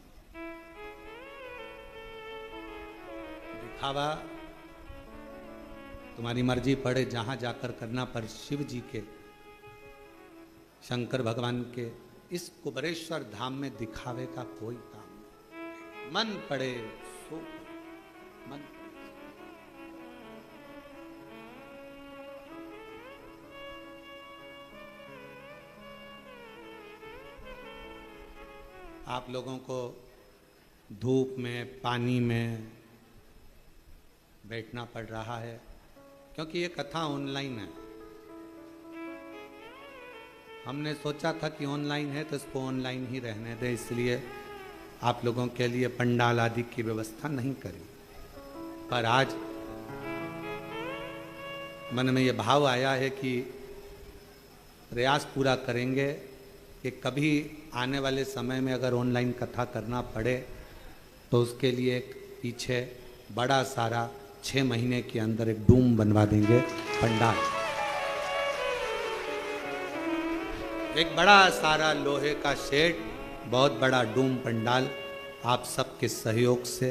Speaker 1: दिखावा तुम्हारी मर्जी पड़े जहां जाकर करना, पर शिव जी के, शंकर भगवान के इस कुबरेश्वर धाम में दिखावे का कोई काम नहीं। मन पड़े सो मन। आप लोगों को धूप में, पानी में बैठना पड़ रहा है क्योंकि ये कथा ऑनलाइन है। हमने सोचा था कि ऑनलाइन है तो इसको ऑनलाइन ही रहने दे, इसलिए आप लोगों के लिए पंडाल आदि की व्यवस्था नहीं करी। पर आज मन में ये भाव आया है कि प्रयास पूरा करेंगे कि कभी आने वाले समय में अगर ऑनलाइन कथा करना पड़े तो उसके लिए एक पीछे बड़ा सारा 6 महीने के अंदर एक डूम बनवा देंगे, पंडाल। एक बड़ा सारा लोहे का शेड, बहुत बड़ा डूम पंडाल आप सबके सहयोग से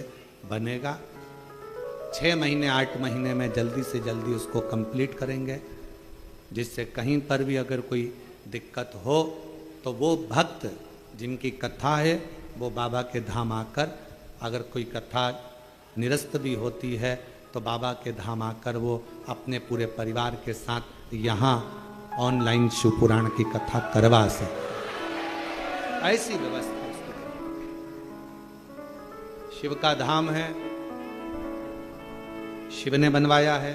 Speaker 1: बनेगा। 6 महीने 8 महीने में जल्दी से जल्दी उसको कंप्लीट करेंगे, जिससे कहीं पर भी अगर कोई दिक्कत हो तो वो भक्त जिनकी कथा है वो बाबा के धाम आकर, अगर कोई कथा निरस्त भी होती है तो बाबा के धाम आकर वो अपने पूरे परिवार के साथ यहाँ ऑनलाइन शिव पुराण की कथा करवा सके। ऐसी व्यवस्था उसको शिव का धाम है, शिव ने बनवाया है।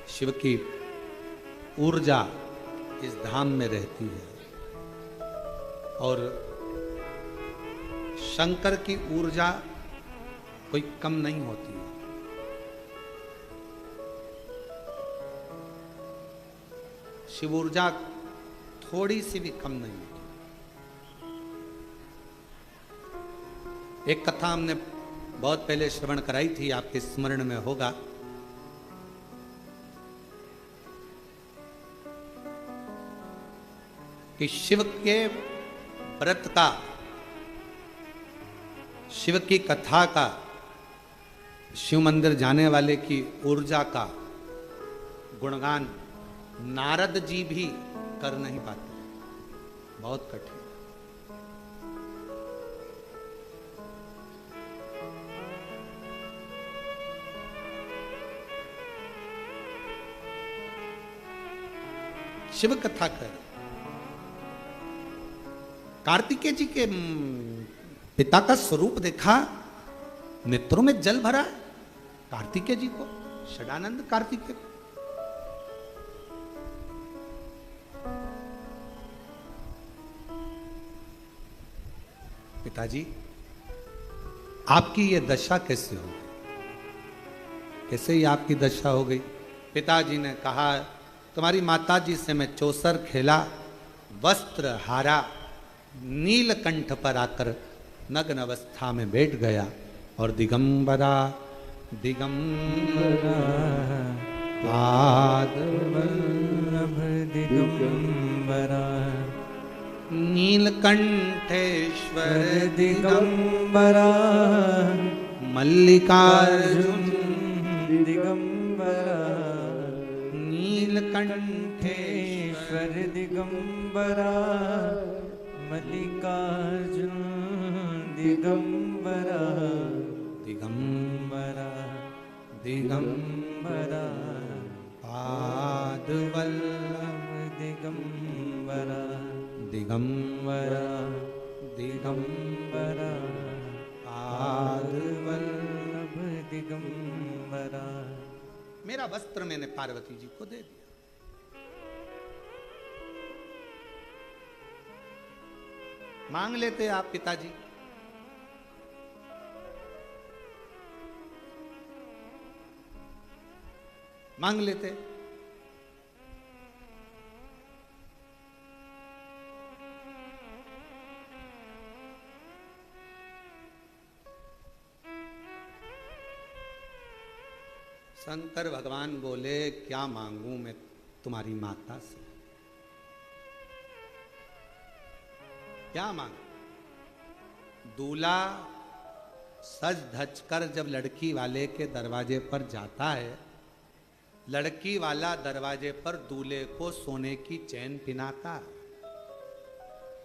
Speaker 1: शिव की ऊर्जा इस धाम में रहती है और शंकर की ऊर्जा कोई कम नहीं होती है। शिव ऊर्जा थोड़ी सी भी कम नहीं होती। एक कथा हमने बहुत पहले श्रवण कराई थी, आपके स्मरण में होगा। कि शिव के व्रत का, शिव की कथा का शिव मंदिर जाने वाले की ऊर्जा का गुणगान नारद जी भी कर नहीं पाते, बहुत कठिन। शिव कथा कर कार्तिकेय जी के पिता का स्वरूप देखा, नेत्रों में जल भरा कार्तिकेय जी को, षडानंद कार्तिकेय। पिताजी आपकी ये दशा कैसे हो गई, कैसे ही आपकी दशा हो गई? पिताजी ने कहा तुम्हारी माताजी से मैं चौसर खेला, वस्त्र हारा, नीलकंठ पर आकर नग्न अवस्था में बैठ गया और दिगंबरा दिगंबरा पाद वल्लभ दिगंबरा नीलकंठेश्वर दिगंबरा मल्लिकार्जुन दिगंबरा नीलकंठेश्वर दिगंबरा मल्लिकार्जुन दिगंबरा दिगंबरा दिगंबरा पाद वल्लभ दिगंबरा दिगंबरा दिगंबरा पाद वल्लभ दिगंबरा। मेरा वस्त्र मैंने पार्वती जी को दे दिया। मांग लेते आप पिताजी, मांग लेते। शंकर भगवान बोले क्या मांगू मैं तुम्हारी माता से, क्या मांगू? दूल्हा सज धज कर जब लड़की वाले के दरवाजे पर जाता है, लड़की वाला दरवाजे पर दूल्हे को सोने की चैन पिनाता।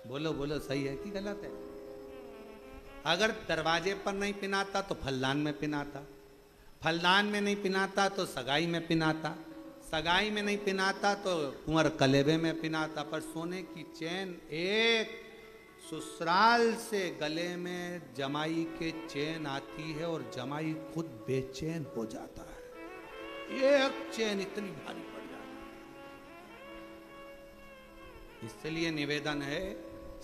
Speaker 1: बोलो बोलो, सही है कि गलत है? अगर दरवाजे पर नहीं पिनाता तो फलदान में पिनाता, फलदान में नहीं पिनाता तो सगाई में पिनाता, सगाई में नहीं पिनाता तो कुंवर कलेबे में पिनाता। पर सोने की चैन एक ससुराल से गले में जमाई के चैन आती है और जमाई खुद बेचैन हो जाता है। एक चैन इतनी भारी पड़ जाती है। इसलिए निवेदन है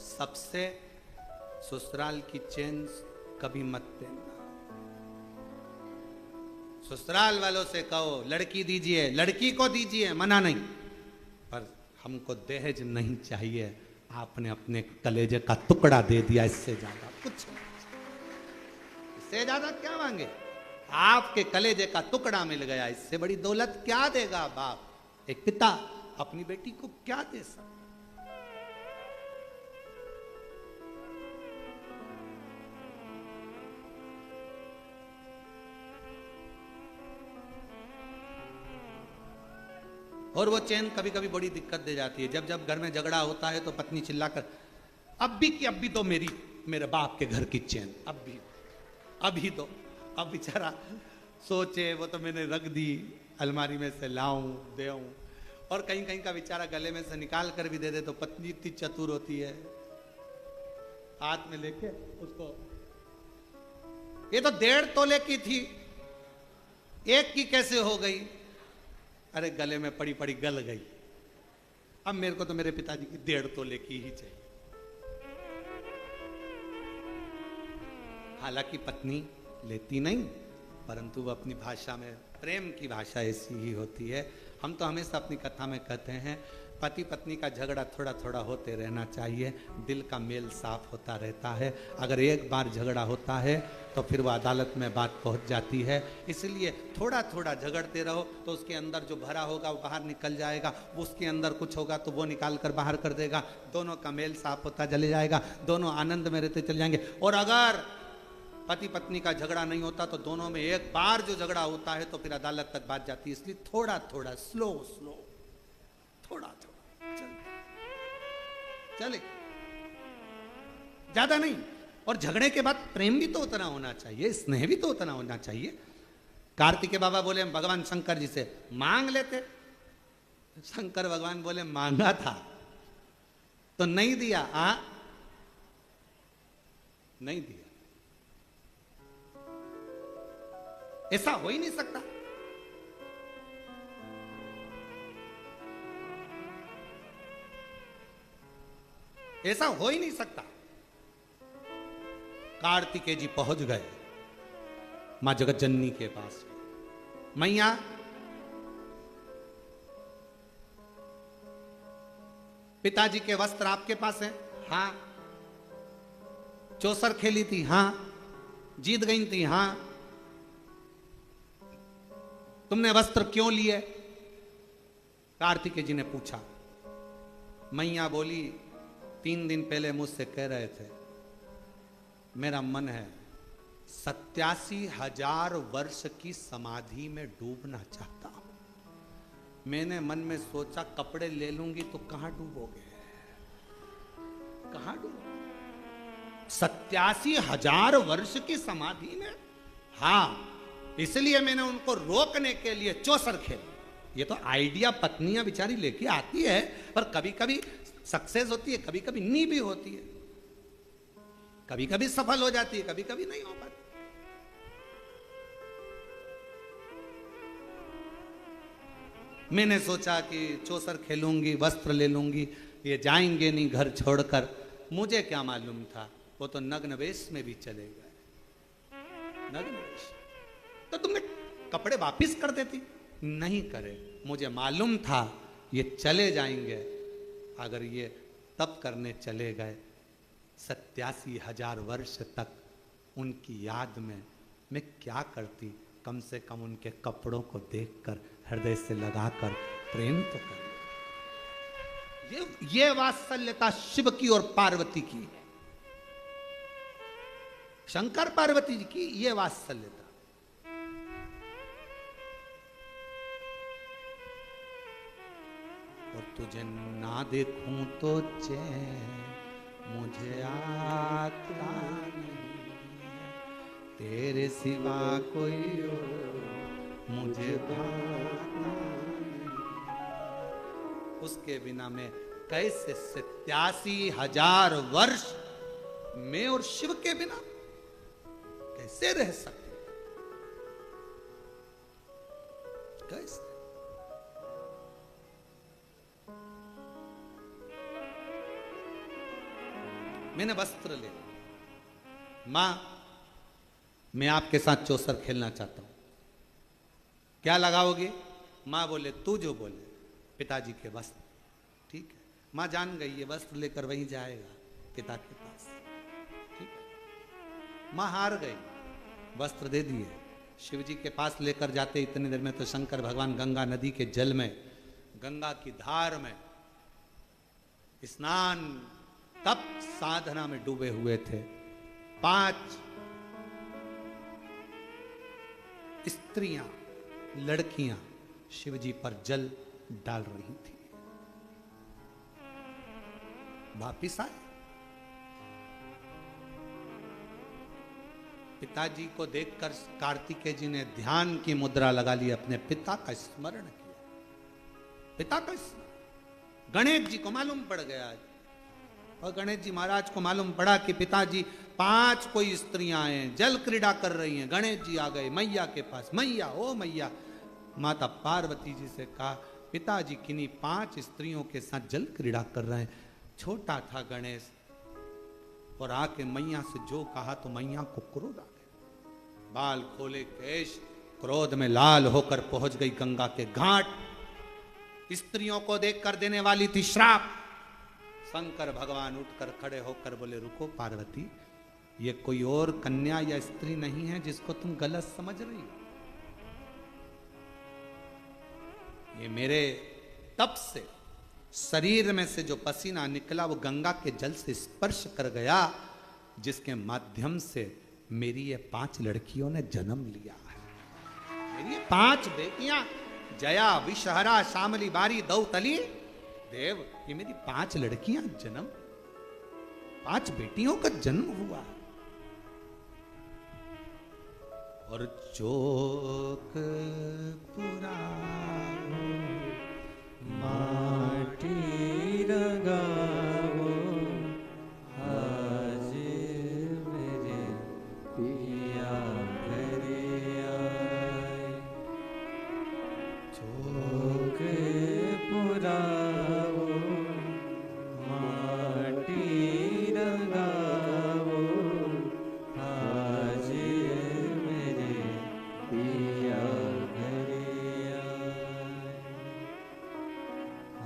Speaker 1: सबसे, ससुराल की चैन कभी मत देना। ससुराल वालों से कहो लड़की दीजिए, लड़की को दीजिए, मना नहीं, पर हमको दहेज नहीं चाहिए। आपने अपने कलेजे का टुकड़ा दे दिया, इससे ज्यादा कुछ नहीं, इससे ज्यादा क्या मांगे? आपके कलेजे का टुकड़ा मिल गया, इससे बड़ी दौलत क्या देगा बाप? एक पिता अपनी बेटी को क्या दे सकता? और वो चैन कभी कभी बड़ी दिक्कत दे जाती है। जब जब घर में झगड़ा होता है तो पत्नी चिल्लाकर अब भी तो मेरे बाप के घर की चैन अभी तो। अब बेचारा सोचे, वो तो मैंने रख दी अलमारी में से, लाऊं देऊं, और कहीं कहीं का बेचारा गले में से निकाल कर भी दे दे तो पत्नी इतनी चतुर होती है, हाथ में लेके उसको, ये तो 1.5 तोले की थी, एक की कैसे हो गई? अरे गले में पड़ी पड़ी गल गई, अब मेरे को तो मेरे पिताजी की 1.5 तोले की ही चाहिए। हालांकि पत्नी लेती नहीं, परंतु वो अपनी भाषा में, प्रेम की भाषा ऐसी ही होती है। हम तो हमेशा अपनी कथा में कहते हैं पति पत्नी का झगड़ा थोड़ा थोड़ा होते रहना चाहिए, दिल का मेल साफ होता रहता है। अगर एक बार झगड़ा होता है तो फिर वो अदालत में बात पहुंच जाती है। इसलिए थोड़ा थोड़ा झगड़ते रहो तो उसके अंदर जो भरा होगा वो बाहर निकल जाएगा, उसके अंदर कुछ होगा तो वो निकाल कर बाहर कर देगा, दोनों का मेल साफ होता चले जाएगा, दोनों आनंद में रहते चले जाएंगे। और अगर पति पत्नी का झगड़ा नहीं होता तो दोनों में एक बार जो झगड़ा होता है तो फिर अदालत तक बात जाती है। इसलिए थोड़ा थोड़ा स्लो स्लो, थोड़ा थोड़ा चले, ज्यादा नहीं। और झगड़े के बाद प्रेम भी तो उतना होना चाहिए, स्नेह भी तो उतना होना चाहिए। कार्तिकेय बाबा बोले भगवान शंकर जी से मांग लेते। शंकर भगवान बोले मांगा था तो नहीं दिया। नहीं दिया, ऐसा हो ही नहीं सकता। ऐसा हो ही नहीं सकता। कार्तिकेय जी पहुंच गए मां जगत जननी के पास। मैया पिताजी के वस्त्र आपके पास हैं? हाँ। चौसर खेली थी? हाँ। जीत गई थी? हाँ। तुमने वस्त्र क्यों लिए? कार्तिकेय जी ने पूछा। मैया बोली 3 दिन पहले मुझसे कह रहे थे मेरा मन है 87,000 वर्ष की समाधि में डूबना चाहता हूं। मैंने मन में सोचा कपड़े ले लूंगी तो कहां डूबोगे, कहां डूबोगे? 87,000 वर्ष की समाधि में? हाँ, इसलिए मैंने उनको रोकने के लिए चौसर खेल। ये तो आइडिया पत्नियां बेचारी लेके आती है, पर कभी कभी सक्सेस होती है, कभी कभी नहीं भी होती है, कभी कभी सफल हो जाती है, कभी कभी नहीं हो पाती। मैंने सोचा कि चौसर खेलूंगी, वस्त्र ले लूंगी, ये जाएंगे नहीं घर छोड़कर। मुझे क्या मालूम था वो तो नग्न वेश में भी चले गए। नग्न वेश तो तुमने कपड़े वापिस कर देती? नहीं करे। मुझे मालूम था ये चले जाएंगे। अगर ये तप करने चले गए 87,000 वर्ष तक उनकी याद में मैं क्या करती? कम से कम उनके कपड़ों को देखकर हृदय से लगाकर प्रेम तो कर। ये वात्सल्यता शिव की और पार्वती की है, शंकर पार्वती जी की ये वात्सल्यता। और तुझे ना देखूं तो चैन मुझे आता नहीं, तेरे सिवा कोई और मुझे भाता नहीं। उसके बिना मैं कैसे 87,000 वर्ष मैं और शिव के बिना कैसे रह सकते? कैसे? मैंने वस्त्र ले लिया। मां मैं आपके साथ चौसर खेलना चाहता हूं, क्या लगाओगे? मां बोले तू जो बोले। पिताजी के वस्त्र। ठीक है, मां जान गई ये वस्त्र लेकर वहीं जाएगा पिता के पास। ठीक है, मां हार गई, वस्त्र दे दिए। शिव जी के पास लेकर जाते इतनी देर में तो शंकर भगवान गंगा नदी के जल में, गंगा की धार में स्नान तप साधना में डूबे हुए थे। 5 स्त्रियां, लड़कियां शिवजी पर जल डाल रही थी। वापिस आए, पिताजी को देखकर कार्तिकेय जी ने ध्यान की मुद्रा लगा ली, अपने पिता का स्मरण किया। पिता का स्मरण गणेश जी को मालूम पड़ गया। और गणेश जी महाराज को मालूम पड़ा कि पिताजी 5 कोई स्त्रियां हैं, जल क्रीड़ा कर रही हैं। गणेश जी आ गए मैया के पास। मैया, ओ मैया। माता पार्वती जी से कहा पिताजी किन्हीं 5 स्त्रियों के साथ जल क्रीड़ा कर रहे हैं। छोटा था गणेश और आके मैया से जो कहा तो मैया को क्रोध आ गया। बाल खोले केश, क्रोध में लाल होकर पहुंच गई गंगा के घाट। स्त्रियों को देखकर देने वाली थी श्राप। शंकर भगवान उठकर खड़े होकर बोले रुको पार्वती, ये कोई और कन्या या स्त्री नहीं है जिसको तुम गलत समझ रही हो। ये मेरे तप से शरीर में से जो पसीना निकला वो गंगा के जल से स्पर्श कर गया, जिसके माध्यम से मेरी ये 5 लड़कियों ने जन्म लिया है, मेरी ये 5 बेटियां जया, विषहरा, शामली, बारी, दौतली, देव, ये मेरी 5 लड़कियां जन्म, 5 बेटियों का जन्म हुआ। और चौक पुरा
Speaker 2: माटी रंगावो आज मेरे पिया घरे आए। चौक पुरावो माटी रंगावो आज मेरे पिया घरे आए।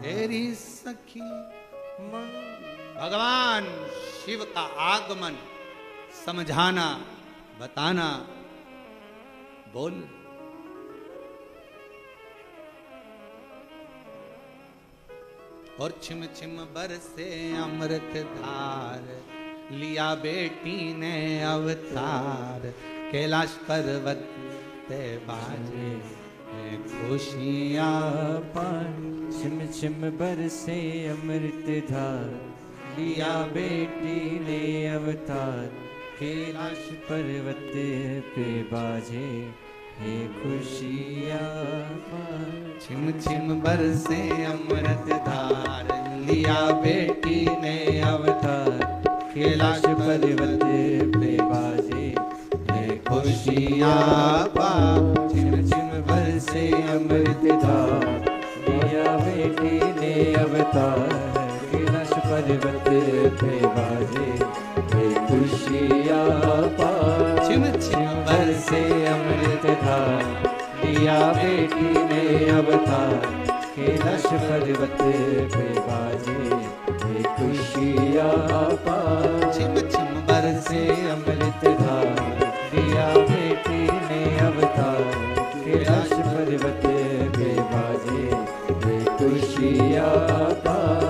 Speaker 1: तेरी सखी भगवान शिव का आगमन समझाना, बताना, बोल। और छिम छिम बरसे अमृत धार, लिया बेटी ने अवतार, कैलाश पर्वत ते बाजे खुशियाँ
Speaker 2: पान। छिम छिम बरसे अमृत धार, लिया बेटी ने अवतार, कैलाश पर्वत पे बाजे है खुशियाँ पान।
Speaker 1: छिम छिम बरसे अमृत धार, लिया बेटी ने अवतार,
Speaker 2: कैलाश पर्वत पे बाजे है खुशियाँ
Speaker 1: पान।
Speaker 2: छिम छिम बरसे अमृत धार, लिया बेटी ने अवतार, कैलाश पर्वत पे बाजे है खुशियाँ पान।
Speaker 1: छिम छिम
Speaker 2: बरसे अमृत धार, लिया बेटी ने अवतार, कैलाश पर्वत पे बाजे है खुशियाँ पान।
Speaker 1: छिम छिम
Speaker 2: बरसे अमृत धार, लिया बेटी ने अवतार, कैलाश पर्वत पे बाजे है खुशियाँ पान।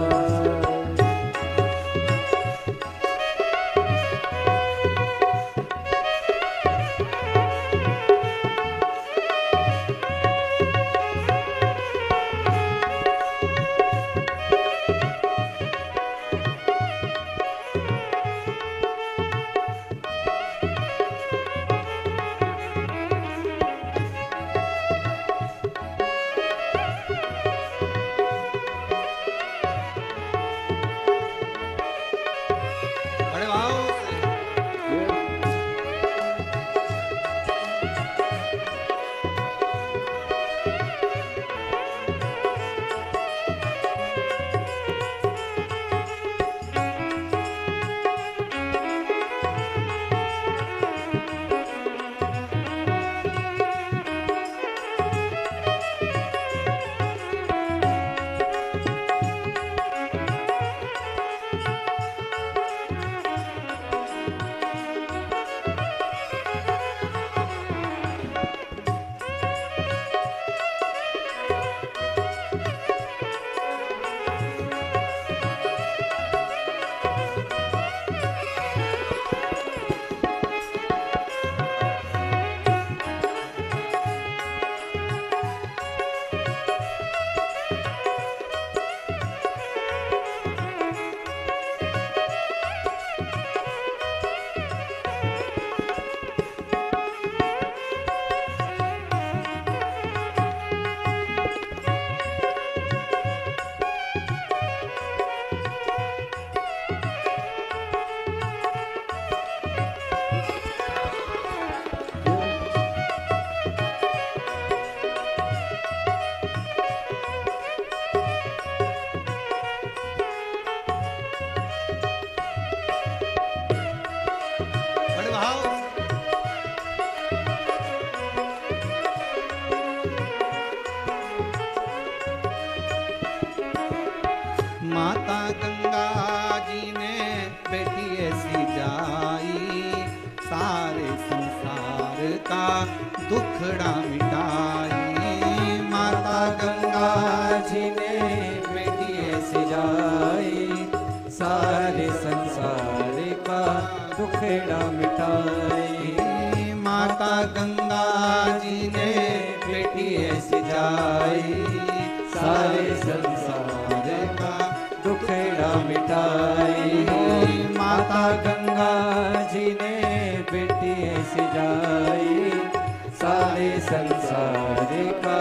Speaker 1: बड़े भाव माता गंगा जी ने बेटी ऐसी जाई, सारे संसार का दुखड़ा मिटाई। माता गंगा
Speaker 2: जी ने बेटी ऐसी जाई, सारे संसार का दुखेड़ा मिटाई।
Speaker 1: माता गंगा जी ने बेटी ऐसी जाई,
Speaker 2: सारे संसार का दुखेड़ा मिटाई। माता गंगा जी ने बेटी ऐसी जाई, सारे संसार का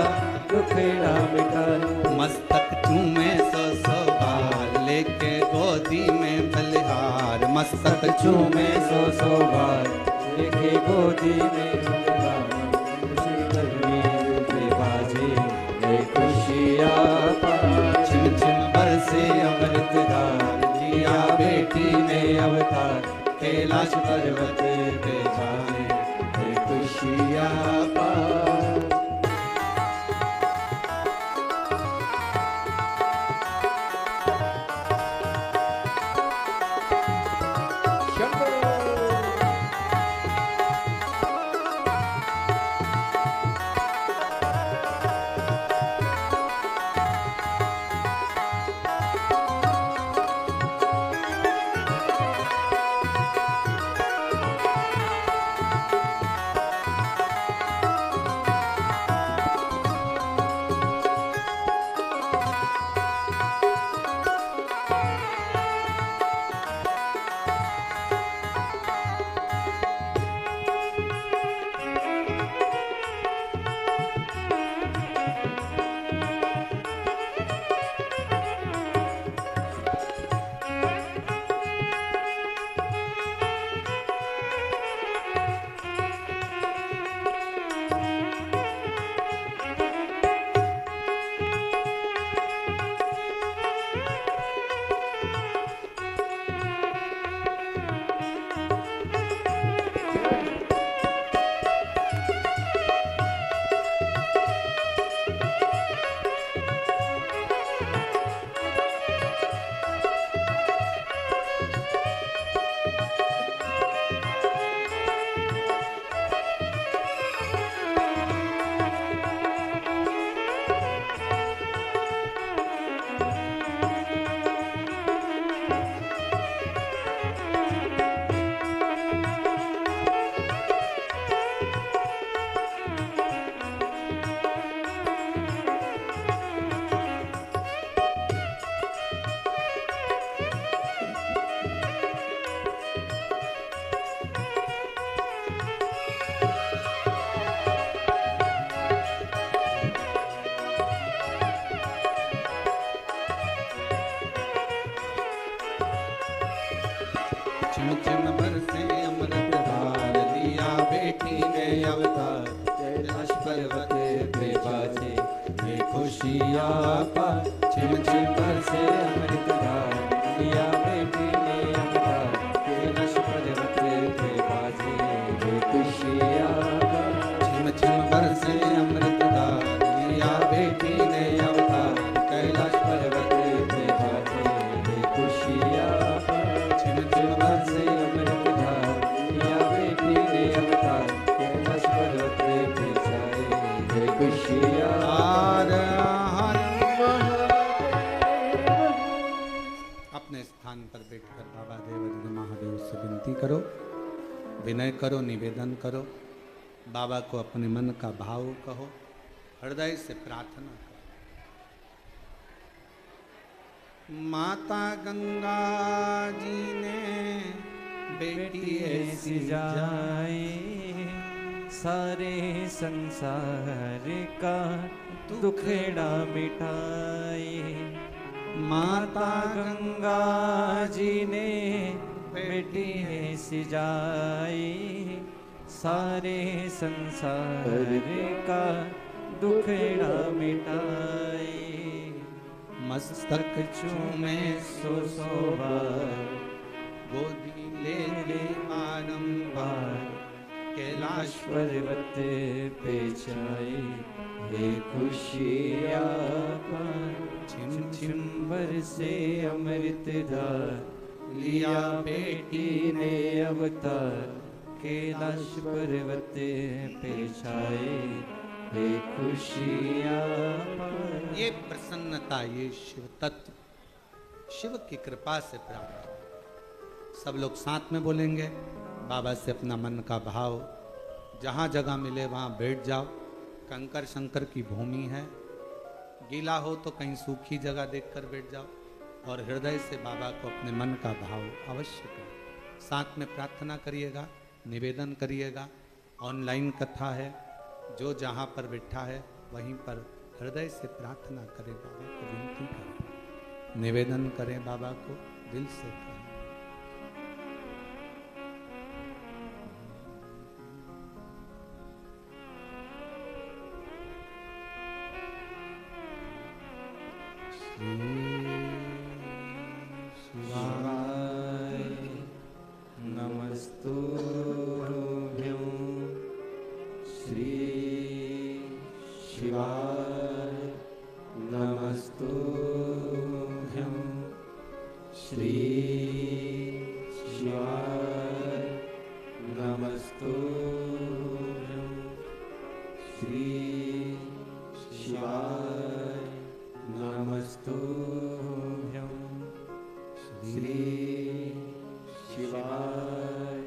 Speaker 2: दुखेड़ा मिटाई।
Speaker 1: मस्तक चूमे सो बार लेके गोदी में बलिहार, मस्तक
Speaker 2: चूमे सो बार लेके गोदी में बलिहार। बाजे ये खुशियाँ
Speaker 1: छिम छिम
Speaker 2: बरसे अमृत धार, लिया बेटी ने अवतार, कैलाश पर्वत पे जाए ये खुशियाँ पार।
Speaker 1: छिम छिम बरसे अमृत धार, लिया बेटी ने अवतार,
Speaker 2: कैलाश पर्वत पे बाजे ये खुशियाँ पार। छिम छिम बरसे अमृत धार, लिया बेटी ने अवतार, कैलाश पर्वत पे बाजे ये खुशियाँ पार।
Speaker 1: छिम छिम बरसे अमृत धार, लिया बेटी ने अवतार,
Speaker 2: कैलाश पर्वत पे बाजे ये खुशियाँ पार। छिम छिम बरसे अमृत धार, लिया बेटी ने अवतार, कैलाश पर्वत पे जाए ये खुशियाँ
Speaker 1: हार हार। अपने स्थान पर बैठकर बाबा देवाधिदेव महादेव से विनती करो, विनय करो, निवेदन करो, बाबा को अपने मन का भाव कहो, हृदय से प्रार्थना करो। माता गंगा जी ने बेटी ऐसी
Speaker 2: जाए, सारे संसार का दुखेड़ा मिटाए। माता गंगा जी ने बेटी ऐसी जाए, सारे संसार का दुखेड़ा मिटाए।
Speaker 1: मस्तक चूमे सो बार, गोदी ले ले बारंबार, कैलाश
Speaker 2: पर्वत पे छाए हे खुशियाँ पार। छिम छिम बरसे अमृत धार, लिया बेटी ने अवतार, कैलाश पर्वत पे छाए हे खुशियाँ पार।
Speaker 1: ये प्रसन्नता, ये शिव तत्व शिव की कृपा से प्राप्त। सब लोग साथ में बोलेंगे। बाबा से अपना मन का भाव, जहाँ जगह मिले वहाँ बैठ जाओ। कंकर शंकर की भूमि है, गीला हो तो कहीं सूखी जगह देखकर बैठ जाओ और हृदय से बाबा को अपने मन का भाव अवश्य करो। साथ में प्रार्थना करिएगा, निवेदन करिएगा। ऑनलाइन कथा है, जो जहाँ पर बैठा है वहीं पर हृदय से प्रार्थना करें, बाबा को विनती करें, निवेदन करें, बाबा को दिल से करें।
Speaker 2: शिवाय नमस्तुभ्यं श्री शिवाय नमस्तुभ्यं श्री शिवाय नमस्तुभ्यं श्री शिवाय नमस्तुभ्यं श्री शिवाय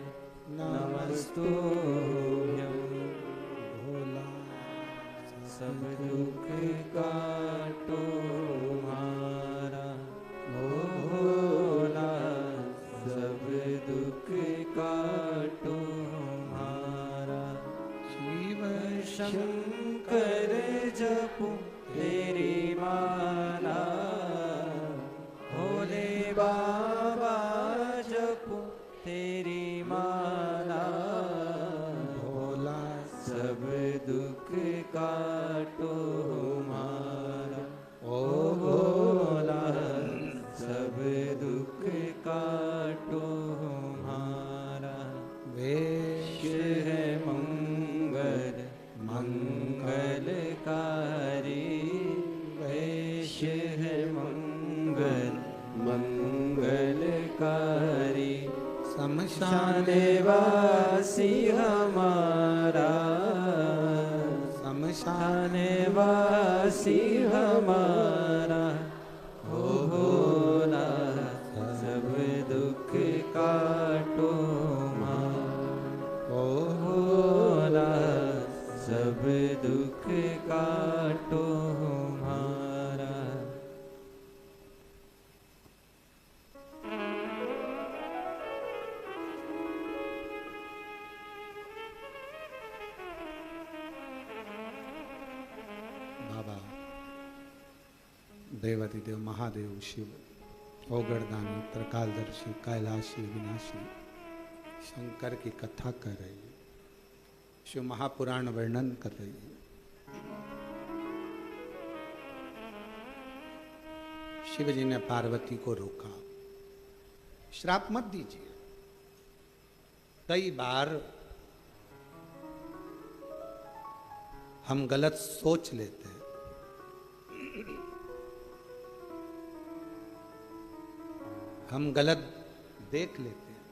Speaker 2: नमस्तुभ्यं भोला सब दुख काटो हमारा, भोला सब दुख काटो हमारा। शिव शंकर जपो तेरी माला, भोले बाबा जपो तेरी माला, भोला सब दुख काटो हमारा, ओ भोला सब दुख काटो हमारा। वेश है मंगल मंगलकारी, वेश है मंगल मंगलकारी। शमशान वासी हमारा, शमशान वासी हमारा, हो भोला सब दुख काटो हमारा, ओ भोला सब दुख काटो हमारा।
Speaker 1: बाबा देवाधिदेव महादेव शिव, ओगरदानी, त्रिकालदर्शी, कैलाशी, विनाशी शंकर की कथा कर रही है, शिव महापुराण वर्णन कर रही है। शिव जी ने पार्वती को रोका, श्राप मत दीजिए। कई बार हम गलत सोच लेते हैं, हम गलत देख लेते हैं,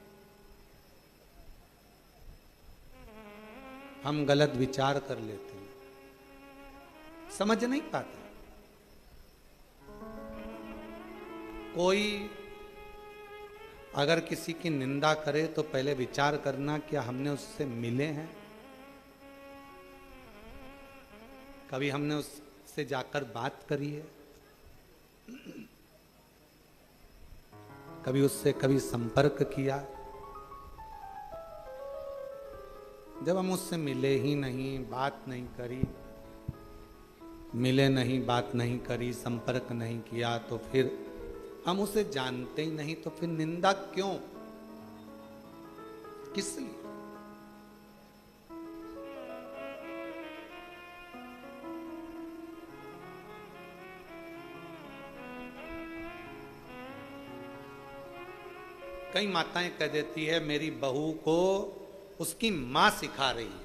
Speaker 1: हम गलत विचार कर लेते हैं, समझ नहीं पाते। कोई अगर किसी की निंदा करे तो पहले विचार करना, क्या हमने उससे मिले हैं? कभी हमने उससे जाकर बात करी है? कभी उससे संपर्क किया? जब हम उससे मिले ही नहीं, बात नहीं करी, मिले नहीं, बात नहीं करी, संपर्क नहीं किया, तो फिर हम उसे जानते ही नहीं, तो फिर निंदा क्यों, किस लिए? कई माताएं कह देती है मेरी बहू को उसकी मां सिखा रही है।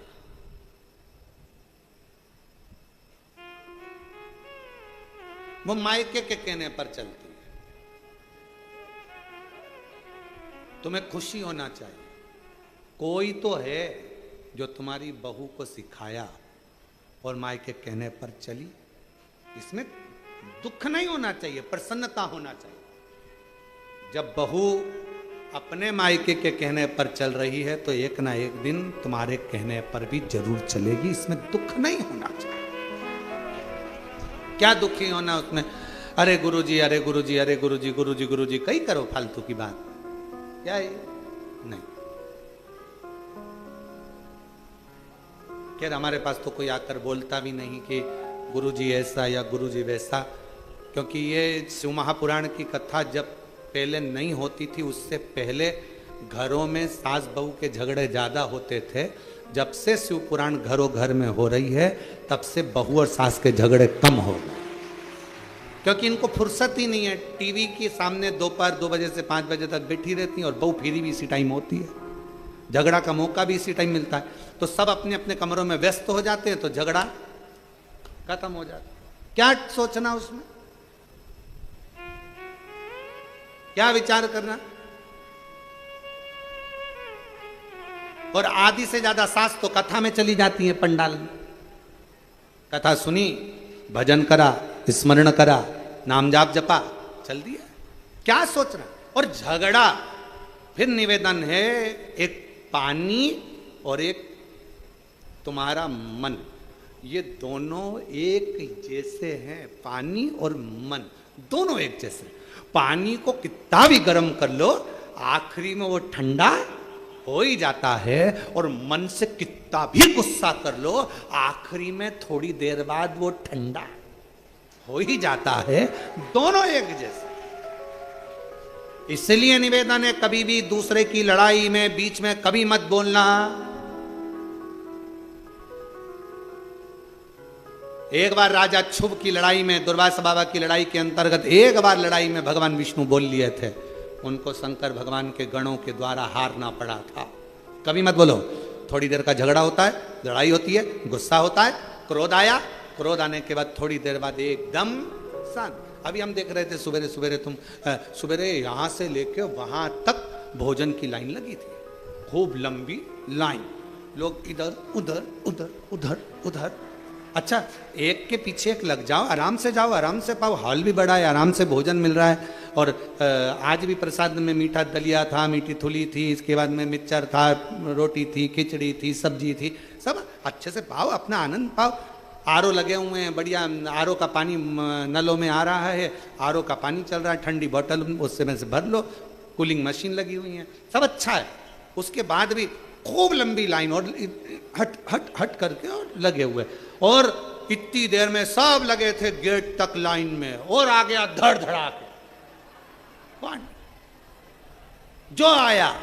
Speaker 1: वो मायके के कहने पर चलती है। तुम्हें खुशी होना चाहिए, कोई तो है जो तुम्हारी बहू को सिखाया और मायके कहने पर चली। इसमें दुख नहीं होना चाहिए, प्रसन्नता होना चाहिए। जब बहू अपने मायके के कहने पर चल रही है तो एक ना एक दिन तुम्हारे कहने पर भी जरूर चलेगी, इसमें दुख नहीं होना चाहिए। क्या दुखी होना उसमें, अरे गुरुजी, अरे गुरुजी, अरे गुरुजी, गुरुजी, गुरुजी कहीं करो फालतू की बात, क्या है? नहीं। खैर हमारे पास तो कोई आकर बोलता भी नहीं कि गुरुजी ऐसा या गुरुजी वैसा, क्योंकि ये शिव महापुराण की कथा जब पहले नहीं होती थी, उससे पहले घरों में सास बहू के झगड़े ज्यादा होते थे। जब से शिव पुराण घरों घर में हो रही है तब से बहू और सास के झगड़े कम हो गए, क्योंकि इनको फुर्सत ही नहीं है। टीवी के सामने दोपहर 2 बजे से 5 बजे तक बैठी रहती हैं और बहू फिरी भी इसी टाइम होती है, झगड़ा का मौका भी इसी टाइम मिलता है, तो सब अपने अपने कमरों में व्यस्त हो जाते हैं तो झगड़ा खत्म हो जाता है। क्या सोचना उसमें, क्या विचार करना। और आधी से ज्यादा सास तो कथा में चली जाती है, पंडाल में कथा सुनी, भजन करा, स्मरण करा, नाम जाप जपा, चल दिया, क्या सोचना। और झगड़ा, फिर निवेदन है, एक पानी और एक तुम्हारा मन, ये दोनों एक जैसे हैं। पानी और मन दोनों एक जैसे। पानी को कितना भी गर्म कर लो आखिरी में वो ठंडा हो ही जाता है, और मन से कितना भी गुस्सा कर लो आखिरी में थोड़ी देर बाद वो ठंडा हो ही जाता है, दोनों एक जैसे। इसलिए निवेदन है, कभी भी दूसरे की लड़ाई में बीच में कभी मत बोलना। एक बार राजा क्षुभ की लड़ाई में, दुर्वासा बाबा की लड़ाई के अंतर्गत एक बार लड़ाई में भगवान विष्णु बोल लिए थे, उनको शंकर भगवान के गणों के द्वारा हारना पड़ा था। कभी मत बोलो। थोड़ी देर का झगड़ा होता है, लड़ाई होती है, गुस्सा होता है, क्रोध आया, क्रोध आने के बाद थोड़ी देर बाद एकदम शांत। अभी हम देख रहे थे सुबेरे सुबेरे, सुबेरे यहां से लेके वहां तक भोजन की लाइन लगी थी, खूब लंबी लाइन, लोग इधर उधर उधर उधर उधर। अच्छा, एक के पीछे एक लग जाओ, आराम से जाओ, आराम से पाओ, हॉल भी बड़ा है, आराम से भोजन मिल रहा है। और आज भी प्रसाद में मीठा दलिया था, मीठी थुली थी, इसके बाद में मिक्सचर था, रोटी थी, खिचड़ी थी, सब्जी थी, सब अच्छे से पाओ, अपना आनंद पाओ। आरओ लगे हुए हैं, बढ़िया आरओ का पानी नलों में आ रहा है, आरओ का पानी चल रहा है, ठंडी बोतल उससे में से भर लो, कूलिंग मशीन लगी हुई है, सब अच्छा है। उसके बाद भी खूब लंबी लाइन और हट हट हट करके और लगे हुए, और इतनी देर में सब लगे थे गेट तक लाइन में, और आ गया धड़ धड़ा के कौन जो आया,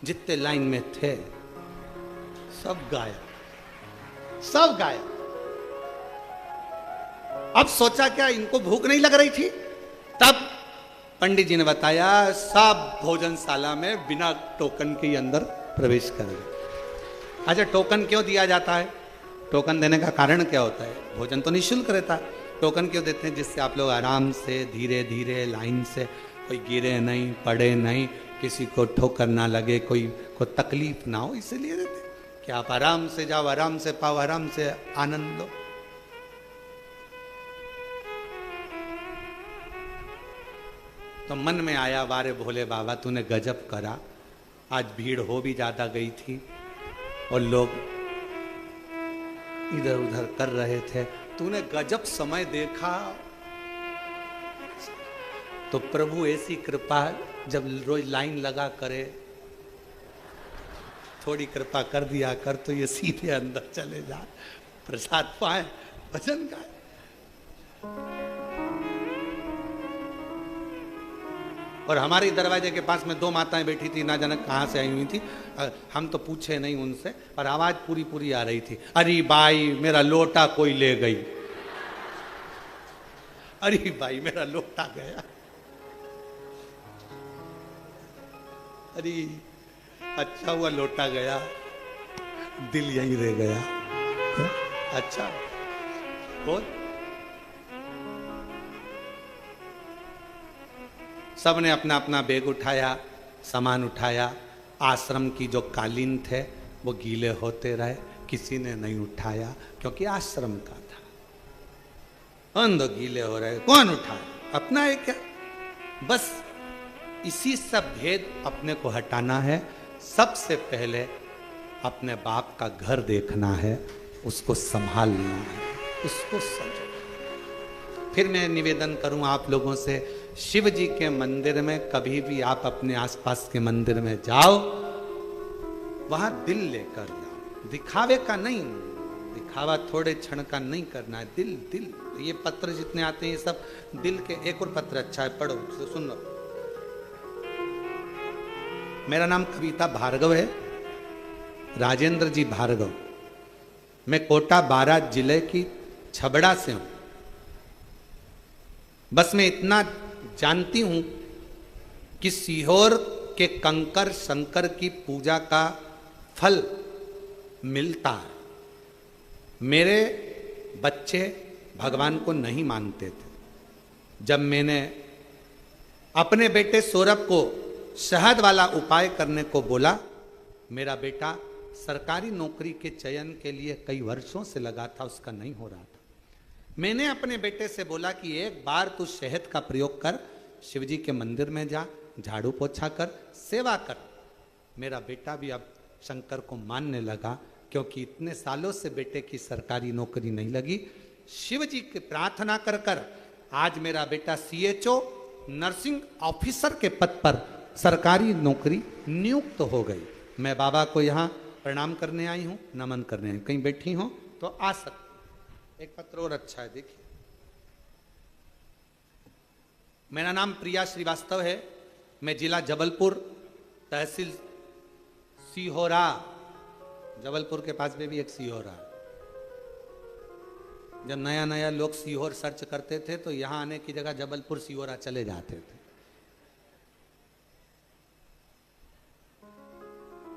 Speaker 1: जितने लाइन में थे सब गायब, सब गायब। अब सोचा क्या, इनको भूख नहीं लग रही थी? तब पंडित जी ने बताया सब भोजनशाला में बिना टोकन के अंदर प्रवेश कर गए। अच्छा, टोकन क्यों दिया जाता है? टोकन देने का कारण क्या होता है? भोजन तो निःशुल्क रहता है, टोकन क्यों देते हैं? जिससे आप लोग आराम से धीरे धीरे लाइन से, कोई गिरे नहीं, पड़े नहीं, किसी को ठोकर ना लगे, कोई को तकलीफ ना हो, इसलिए देते हैं कि आप आराम से जाओ, आराम से पाओ, आराम से आनंद लो। तो मन में आया, वारे भोले बाबा तूने गजब करा, आज भीड़ हो भी ज्यादा गई थी और लोग इधर उधर कर रहे थे, तूने गजब समय देखा। तो प्रभु ऐसी कृपा, जब रोज लाइन लगा करे, थोड़ी कृपा कर दिया कर तो ये सीधे अंदर चले जाए, प्रसाद पाए, भजन गाए। और हमारे दरवाजे के पास में 2 माताएं बैठी थी, ना जाने कहाँ से आई हुई थी, हम तो पूछे नहीं उनसे, पर आवाज पूरी पूरी आ रही थी, अरे भाई मेरा लोटा कोई ले गई, अरे भाई मेरा लोटा गया, अरे अच्छा हुआ लोटा गया, दिल यहीं रह गया। अच्छा बोल। सबने अपना अपना बैग उठाया, सामान उठाया, आश्रम की जो कालीन थे वो गीले होते रहे, किसी ने नहीं उठाया क्योंकि आश्रम का था। अंदर गीले हो रहे, कौन उठाए? अपना है क्या? बस इसी सब भेद अपने को हटाना है। सबसे पहले अपने बाप का घर देखना है, उसको संभालना है, उसको समझो। फिर मैं निवेदन करूं आप लोगों से, शिव जी के मंदिर में कभी भी आप अपने आसपास के मंदिर में जाओ, वहां दिल लेकर जाओ, दिखावे का नहीं, दिखावा थोड़े क्षण का नहीं करना है। दिल दिल, ये पत्र जितने आते हैं ये सब दिल के। एक और पत्र अच्छा है, पढ़ो तो सुन लो। मेरा नाम कविता भार्गव है, राजेंद्र जी भार्गव। मैं कोटा बारात जिले की छबड़ा से हूं। बस मैं इतना जानती हूं कि सीहोर के कंकर शंकर की पूजा का फल मिलता है। मेरे बच्चे भगवान को नहीं मानते थे। जब मैंने अपने बेटे सौरभ को शहद वाला उपाय करने को बोला, मेरा बेटा सरकारी नौकरी के चयन के लिए कई वर्षों से लगा था, उसका नहीं हो रहा था। मैंने अपने बेटे से बोला कि एक बार तू शहद का प्रयोग कर, शिवजी के मंदिर में जा, झाड़ू पोछा कर, सेवा कर। मेरा बेटा भी अब शंकर को मानने लगा, क्योंकि इतने सालों से बेटे की सरकारी नौकरी नहीं लगी। शिव जी की प्रार्थना कर कर आज मेरा बेटा CHO नर्सिंग ऑफिसर के पद पर सरकारी नौकरी नियुक्त हो गई। मैं बाबा को यहाँ प्रणाम करने आई हूँ, नमन करने आई हूँ। कहीं बैठी हो तो आ सकते। एक पत्र और अच्छा है, देखिए। मेरा नाम प्रिया श्रीवास्तव है। मैं जिला जबलपुर, तहसील सीहोरा, जबलपुर के पास में भी एक सीहोरा है। जब नया नया लोग सीहोर सर्च करते थे तो यहां आने की जगह जबलपुर सीहोरा चले जाते थे।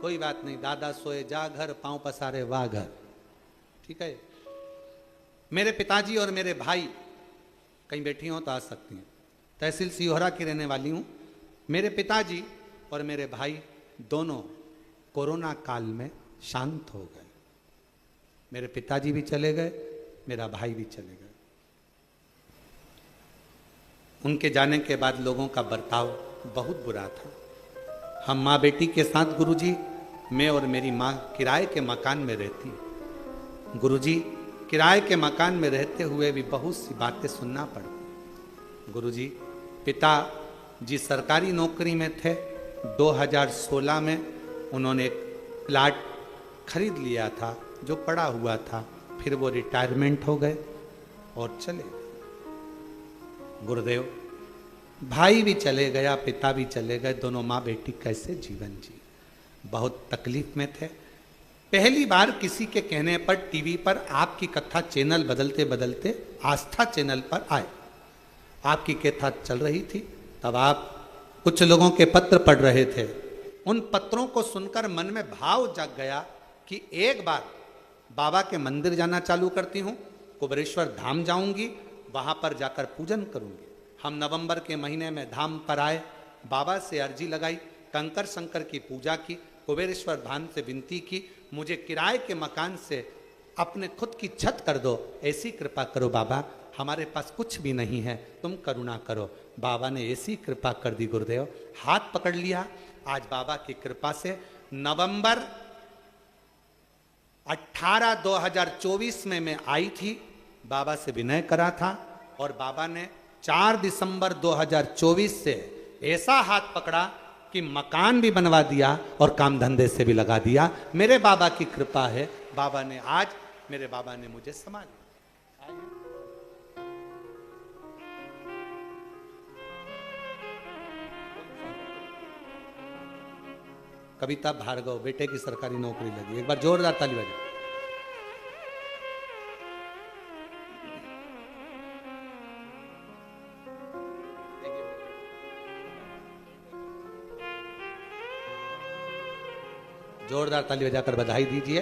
Speaker 1: कोई बात नहीं, दादा सोए जा घर, पांव पसारे वाह घर। ठीक है। मेरे पिताजी और मेरे भाई कहीं बैठी हो तो आ सकती हैं। तहसील सीहोरा की रहने वाली हूं। मेरे पिताजी और मेरे भाई दोनों कोरोना काल में शांत हो गए। मेरे पिताजी भी चले गए, मेरा भाई भी चले गए। उनके जाने के बाद लोगों का बर्ताव बहुत बुरा था। हम माँ बेटी के साथ, गुरुजी, मैं और मेरी माँ किराए के मकान में रहती। गुरुजी, किराए के मकान में रहते हुए भी बहुत सी बातें सुनना पड़ती। गुरुजी, पिता जी सरकारी नौकरी में थे। 2016 में उन्होंने एक प्लाट खरीद लिया था जो पड़ा हुआ था। फिर वो रिटायरमेंट हो गए और चले गए। गुरुदेव, भाई भी चले गया, पिता भी चले गए। दोनों माँ बेटी कैसे जीवन जी, बहुत तकलीफ में थे। पहली बार किसी के कहने पर टीवी पर आपकी कथा चैनल बदलते बदलते आस्था चैनल पर आए। आपकी कथा चल रही थी, तब आप कुछ लोगों के पत्र पढ़ रहे थे। उन पत्रों को सुनकर मन में भाव जाग गया कि एक बार बाबा के मंदिर जाना चालू करती हूँ, कुबेरेश्वर धाम जाऊंगी, वहां पर जाकर पूजन करूंगी। हम नवंबर के महीने में धाम पर आए, बाबा से अर्जी लगाई, कंकर शंकर की पूजा की, कुबेरेश्वर धाम से विनती की, मुझे किराए के मकान से अपने खुद की छत कर दो, ऐसी कृपा करो बाबा, हमारे पास कुछ भी नहीं है, तुम करुणा करो। बाबा ने ऐसी कृपा कर दी गुरुदेव, हाथ पकड़ लिया। आज बाबा की कृपा से नवंबर 18 2024 में मैं आई थी, बाबा से विनय करा था और बाबा ने 4 दिसंबर 2024 से ऐसा हाथ पकड़ा कि मकान भी बनवा दिया और काम धंधे से भी लगा दिया। मेरे बाबा की कृपा है। बाबा ने आज, मेरे बाबा ने मुझे संभाल। कविता भार्गव, बेटे की सरकारी नौकरी लगी। एक बार जोरदार ताली बजाओ। जोरदार ताली बजाकर बधाई दीजिए,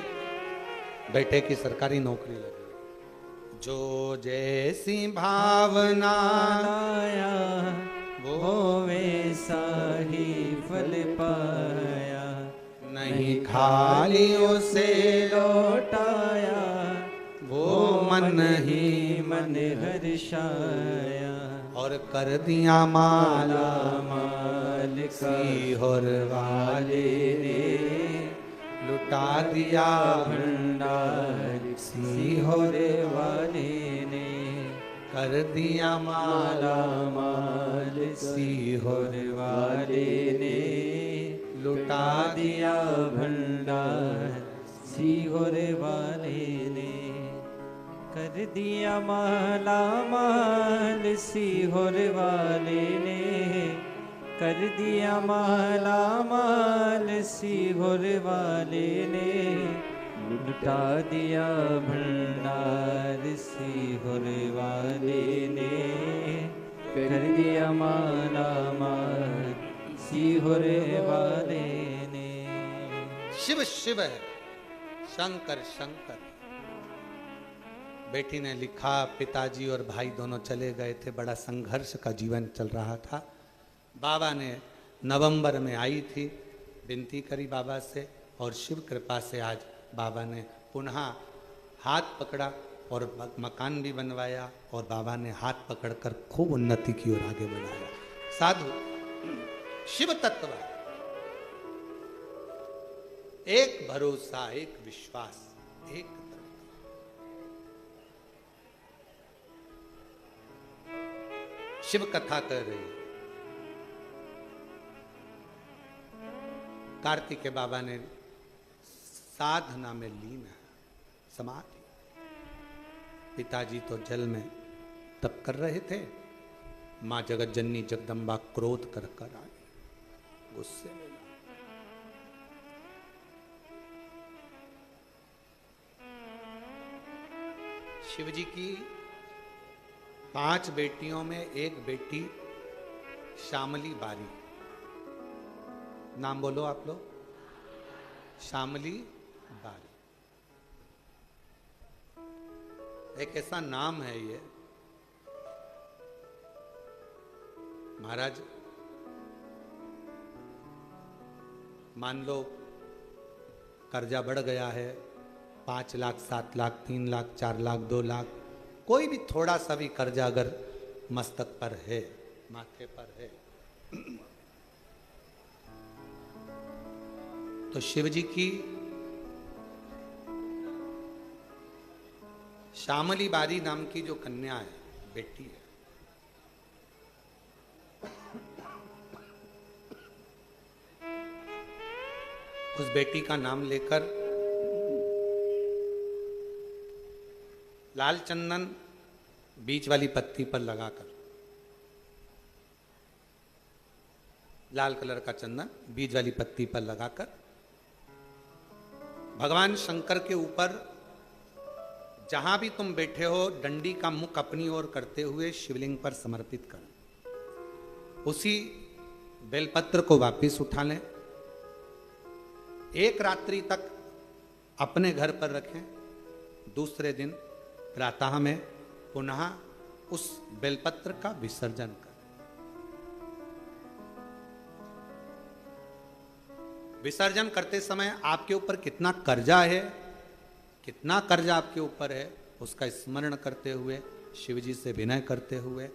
Speaker 1: बेटे की सरकारी नौकरी लगी। जो जैसी भावना
Speaker 2: वो वैसा ही फल पाया,
Speaker 1: नहीं खाली उसे
Speaker 2: लौटाया,
Speaker 1: वो मन ही
Speaker 2: मन हर्षाया।
Speaker 1: और कर दिया माला
Speaker 2: माल
Speaker 1: सीहोर वाले ने, लुटा दिया
Speaker 2: भंडार सीहोर वाले ने,
Speaker 1: कर दिया माला
Speaker 2: माल सीहोर वाले ने, लुटा दिया भंडार सीहोर वाले ने, कर दिया माला माल सीहोर वाले ने, कर दिया माला माल सीहोर वाले ने, लुटा दिया भंडार सीहोर वाले ने, कर दिया माला माल सीहोर वाले ने।
Speaker 1: शिव शिव है, शंकर शंकर। बेटी ने लिखा, पिताजी और भाई दोनों चले गए थे, बड़ा संघर्ष का जीवन चल रहा था। बाबा ने नवंबर में आई थी, विनती करी बाबा से, और शिव कृपा से आज बाबा ने पुनः हाथ पकड़ा और मकान भी बनवाया, और बाबा ने हाथ पकड़कर खूब उन्नति की ओर आगे बढ़ाया। साधु शिव तत्व, एक भरोसा, एक विश्वास, एक शिव कथा कर रही है। कार्तिक के बाबा ने साधना में लीन है, समाधि। पिताजी तो जल में तप कर रहे थे, मां जगत जननी जगदम्बा क्रोध कर कर आई, गुस्से में। शिव जी की 5 बेटियों में एक बेटी श्यामली बारी, नाम बोलो आप लोग, श्यामली बारी। एक ऐसा नाम है ये, महाराज मान लो कर्जा बढ़ गया है, 5 लाख, 7 लाख, 3 लाख, 4 लाख, 2 लाख, कोई भी थोड़ा सा भी कर्जा अगर मस्तक पर है, माथे पर है, तो शिव जी की श्यामली बारी नाम की जो कन्या है, बेटी है, उस बेटी का नाम लेकर लाल चंदन बीच वाली पत्ती पर लगाकर, लाल कलर का चंदन बीज वाली पत्ती पर लगाकर भगवान शंकर के ऊपर जहां भी तुम बैठे हो, डंडी का मुख अपनी ओर करते हुए शिवलिंग पर समर्पित कर उसी बेलपत्र को वापस उठा लें। 1 रात्रि तक अपने घर पर रखें, दूसरे दिन प्रातः में पुनः उस बेलपत्र का विसर्जन करें। विसर्जन करते समय आपके ऊपर कितना कर्जा है, कितना कर्जा आपके ऊपर है, उसका स्मरण करते हुए, शिव जी से विनय करते हुए,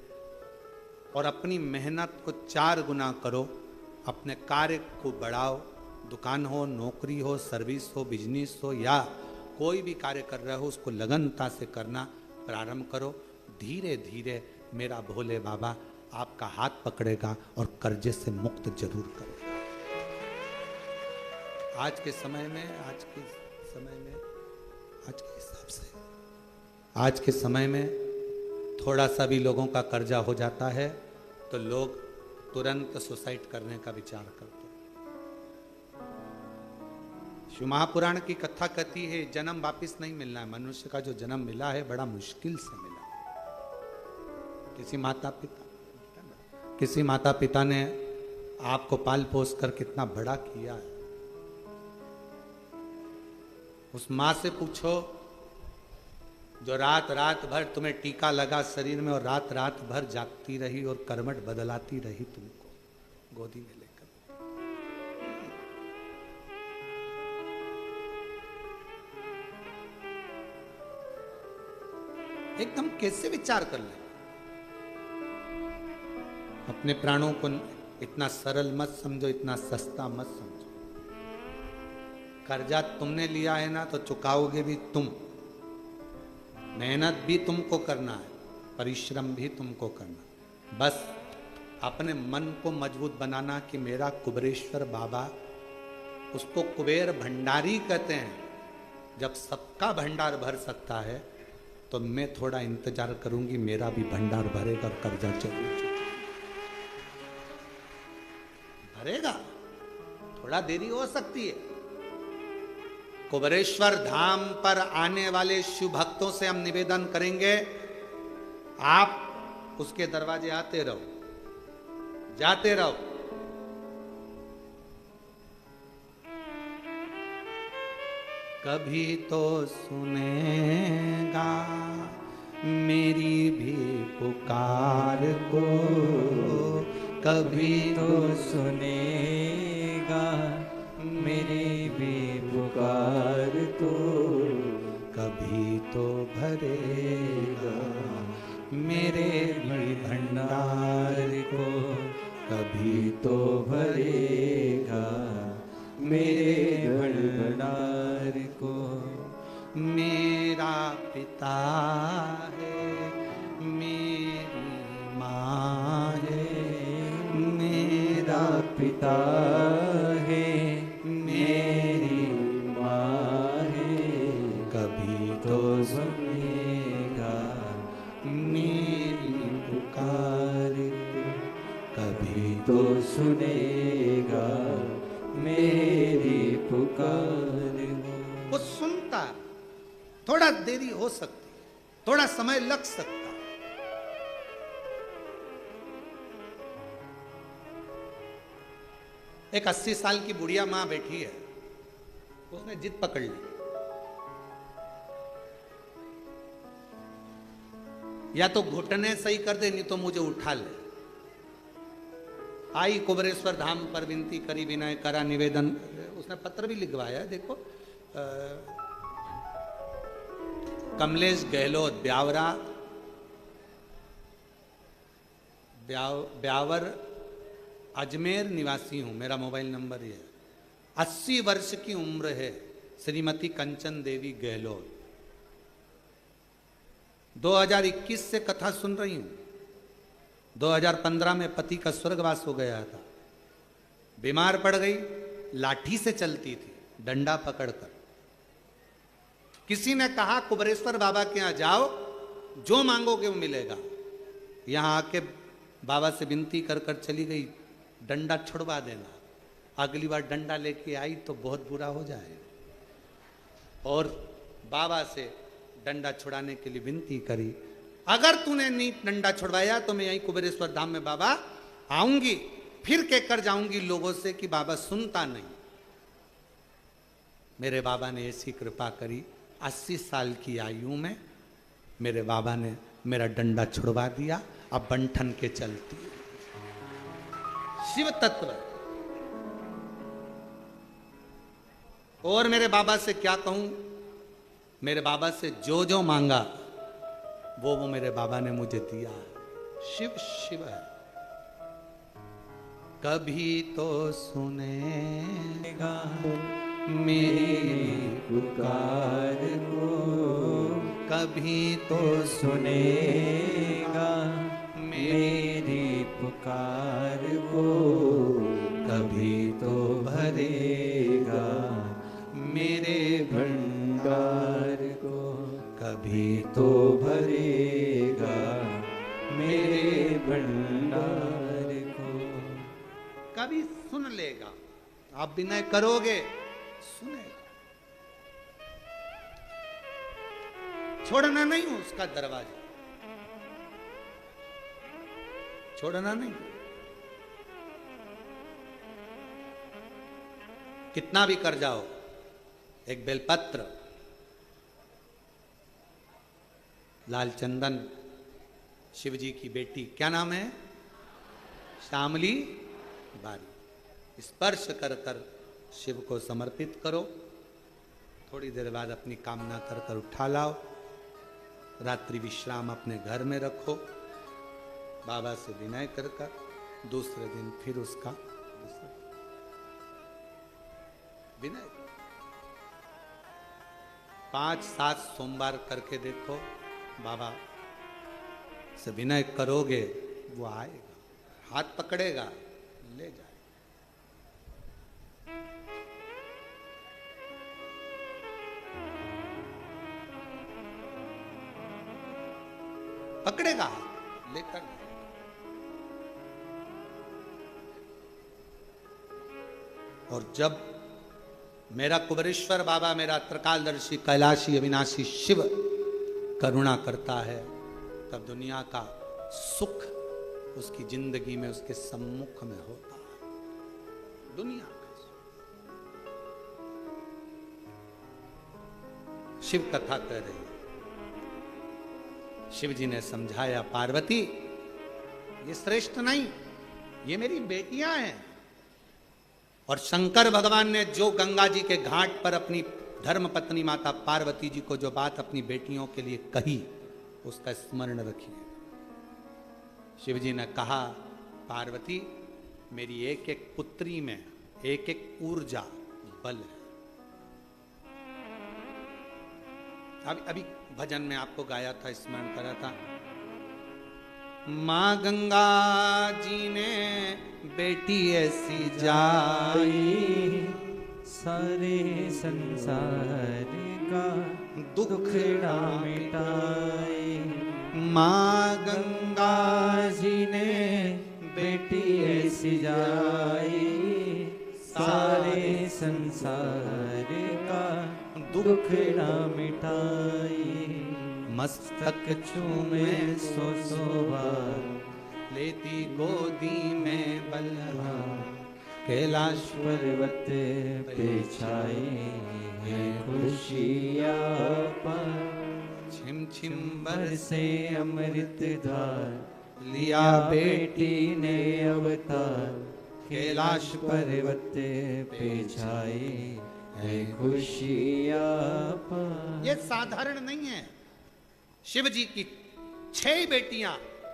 Speaker 1: और अपनी मेहनत को 4 गुना करो, अपने कार्य को बढ़ाओ। दुकान हो, नौकरी हो, सर्विस हो, बिजनेस हो, या कोई भी कार्य कर रहे हो, उसको लगनता से करना प्रारंभ करो। धीरे धीरे मेरा भोले बाबा आपका हाथ पकड़ेगा और कर्जे से मुक्त जरूर करेगा। आज के समय में, आज के हिसाब से, आज के समय में थोड़ा सा भी लोगों का कर्जा हो जाता है तो लोग तुरंत सुसाइड करने का विचार करते हैं। शिव महापुराण की कथा कहती है जन्म वापिस नहीं मिलना है। मनुष्य का जो जन्म मिला है बड़ा मुश्किल से मिला। किसी माता पिता ने आपको पाल पोस कर कितना बड़ा किया है। उस माँ से पूछो जो रात रात भर तुम्हें टीका लगा शरीर में और रात रात भर जागती रही और कर्मठ बदलाती रही तुमको गोदी में लेकर। एकदम कैसे विचार कर ले। अपने प्राणों को इतना सरल मत समझो, इतना सस्ता मत समझो। कर्जा तुमने लिया है ना, तो चुकाओगे भी तुम। मेहनत भी तुमको करना है, परिश्रम भी तुमको करना। बस अपने मन को मजबूत बनाना कि मेरा कुबेरेश्वर बाबा, उसको कुबेर भंडारी कहते हैं। जब सबका भंडार भर सकता है तो मैं थोड़ा इंतजार करूंगी, मेरा भी भंडार भरेगा और कर्जा जरूर भरेगा। थोड़ा देरी हो सकती है। कुबेरेश्वर धाम पर आने वाले शिव भक्तों से हम निवेदन करेंगे, आप उसके दरवाजे आते रहो, जाते रहो। कभी तो सुनेगा मेरी भी पुकार को, कभी
Speaker 2: तो सुनेगा मेरी भी पुकार को,
Speaker 1: कभी तो भरेगा मेरे भी भंडार को,
Speaker 2: कभी तो भरेगा मेरे भंडार को।
Speaker 1: मेरा पिता है, मेरी माँ है, मेरा
Speaker 2: पिता है, मेरी माँ है,
Speaker 1: कभी
Speaker 2: तो सुनेगा
Speaker 1: मेरी पुकार को,
Speaker 2: कभी तो सुनेगा मेरी पुकार को।
Speaker 1: वो सुनता। थोड़ा देरी हो सकती, थोड़ा समय लग सकता। एक 80 साल की बुढ़िया मां बैठी है, उसने जिद पकड़ ली, या तो घुटने सही कर दे, नहीं तो मुझे उठा ले। आई कुबेरेश्वर धाम पर, विनती करी, विनय करा, निवेदन, उसने पत्र भी लिखवाया। देखो कमलेश गहलोत, ब्यावर अजमेर निवासी हूं, मेरा मोबाइल नंबर ये है। 80 वर्ष की उम्र है, श्रीमती कंचन देवी गहलोत। 2021 से कथा सुन रही हूं। 2015 में पति का स्वर्गवास हो गया था, बीमार पड़ गई, लाठी से चलती थी, डंडा पकड़कर। किसी ने कहा कुबेरेश्वर बाबा के यहां जाओ, जो मांगोगे वो मिलेगा। यहां आके बाबा से विनती कर कर चली गई, डंडा छुड़वा देना। अगली बार डंडा लेके आई तो बहुत बुरा हो जाए। और बाबा से डंडा छुड़ाने के लिए विनती करी, अगर तूने नहीं डंडा छुड़वाया तो मैं यहीं कुबेरेश्वर धाम में बाबा आऊंगी, फिर कहकर जाऊंगी लोगों से कि बाबा सुनता नहीं। मेरे बाबा ने ऐसी कृपा करी, 80 साल की आयु में मेरे बाबा ने मेरा डंडा छुड़वा दिया। अब बंठन के चलती शिव तत्व। और मेरे बाबा से क्या कहूं, मेरे बाबा से जो जो मांगा वो मेरे बाबा ने मुझे दिया। शिव शिव है। कभी तो सुनेगा मेरी
Speaker 2: पुकार को,
Speaker 1: कभी तो
Speaker 2: सुनेगा मेरी पुकार को, कभी तो भरेगा मेरे भंडार को, कभी तो भरेगा मेरे भंडार को।
Speaker 1: कभी सुन लेगा। आप विनय करोगे, सुनेगा। छोड़ना नहीं उसका दरवाजा, छोड़ना नहीं। कितना भी कर जाओ, एक बेलपत्र, लालचंदन, शिवजी की बेटी, क्या नाम है, श्यामली बारी, स्पर्श कर कर शिव को समर्पित करो। थोड़ी देर बाद अपनी कामना कर कर उठा लाओ। रात्रि विश्राम अपने घर में रखो, बाबा से विनय कर कर दूसरे दिन फिर उसका विनय। 5-7 सोमवार करके देखो, बाबा से विनय करोगे, वो आएगा, हाथ पकड़ेगा, ले जाएगा। पकड़ेगा, लेकर और जब मेरा कुबरेश्वर बाबा, मेरा त्रिकालदर्शी कैलाशी अविनाशी शिव करुणा करता है, तब दुनिया का सुख उसकी जिंदगी में, उसके सम्मुख में होता है। दुनिया का सुख। शिव कथा कह रही है, शिव जी ने समझाया, पार्वती ये श्रेष्ठ नहीं, ये मेरी बेटियां हैं। और शंकर भगवान ने जो गंगा जी के घाट पर अपनी धर्म पत्नी माता पार्वती जी को जो बात अपनी बेटियों के लिए कही, उसका स्मरण रखिए। शिव जी ने कहा, पार्वती मेरी एक एक पुत्री में एक एक ऊर्जा बल है। अभी भजन में आपको गाया था, स्मरण करा था, माँ गंगा जी ने बेटी ऐसी जाई,
Speaker 2: सारे संसार का दुखड़ा मिटाई।
Speaker 1: माँ गंगा
Speaker 2: जी ने बेटी ऐसी जाई, सारे संसार का दुखड़ा मिटाई।
Speaker 1: मस्तक
Speaker 2: चूमे सो बार,
Speaker 1: लेती गोदी में बलराम, कैलाश
Speaker 2: पर्वत पे छाई है खुशियाँ पर।
Speaker 1: छिम छिम
Speaker 2: बरसे अमृत धार,
Speaker 1: लिया
Speaker 2: बेटी ने अवतार।
Speaker 1: कैलाश
Speaker 2: पर्वत पे छाई है खुशियाँ पर।
Speaker 1: ये साधारण नहीं है। शिव जी की 6 बेटियां,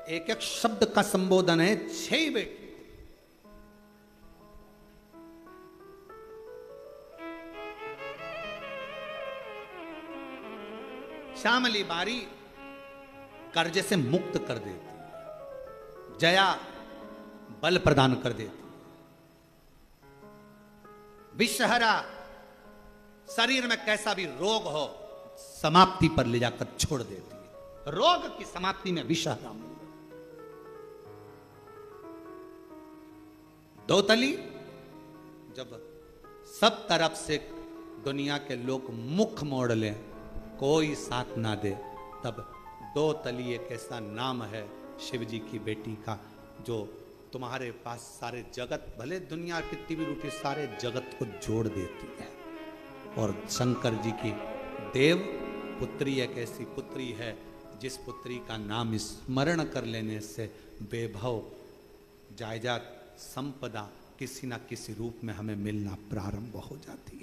Speaker 1: एक एक शब्द का संबोधन है, 6 बेटी। श्यामली बारी कर्ज से मुक्त कर देती है, जया बल प्रदान कर देती है, विषहरा शरीर में कैसा भी रोग हो समाप्ति पर ले जाकर छोड़ देती है। रोग की समाप्ति में विषहरा। दोतली जब सब तरफ से दुनिया के लोग मुख मोड़ लें, कोई साथ ना दे, तब दोतली एक ऐसा नाम है शिव जी की बेटी का, जो तुम्हारे पास सारे जगत, भले दुनिया कितनी भी रूठी, सारे जगत को जोड़ देती है। और शंकर जी की देव पुत्री एक ऐसी पुत्री है जिस पुत्री का नाम स्मरण कर लेने से वैभव, जायदाद, संपदा किसी ना किसी रूप में हमें मिलना प्रारंभ हो जाती है।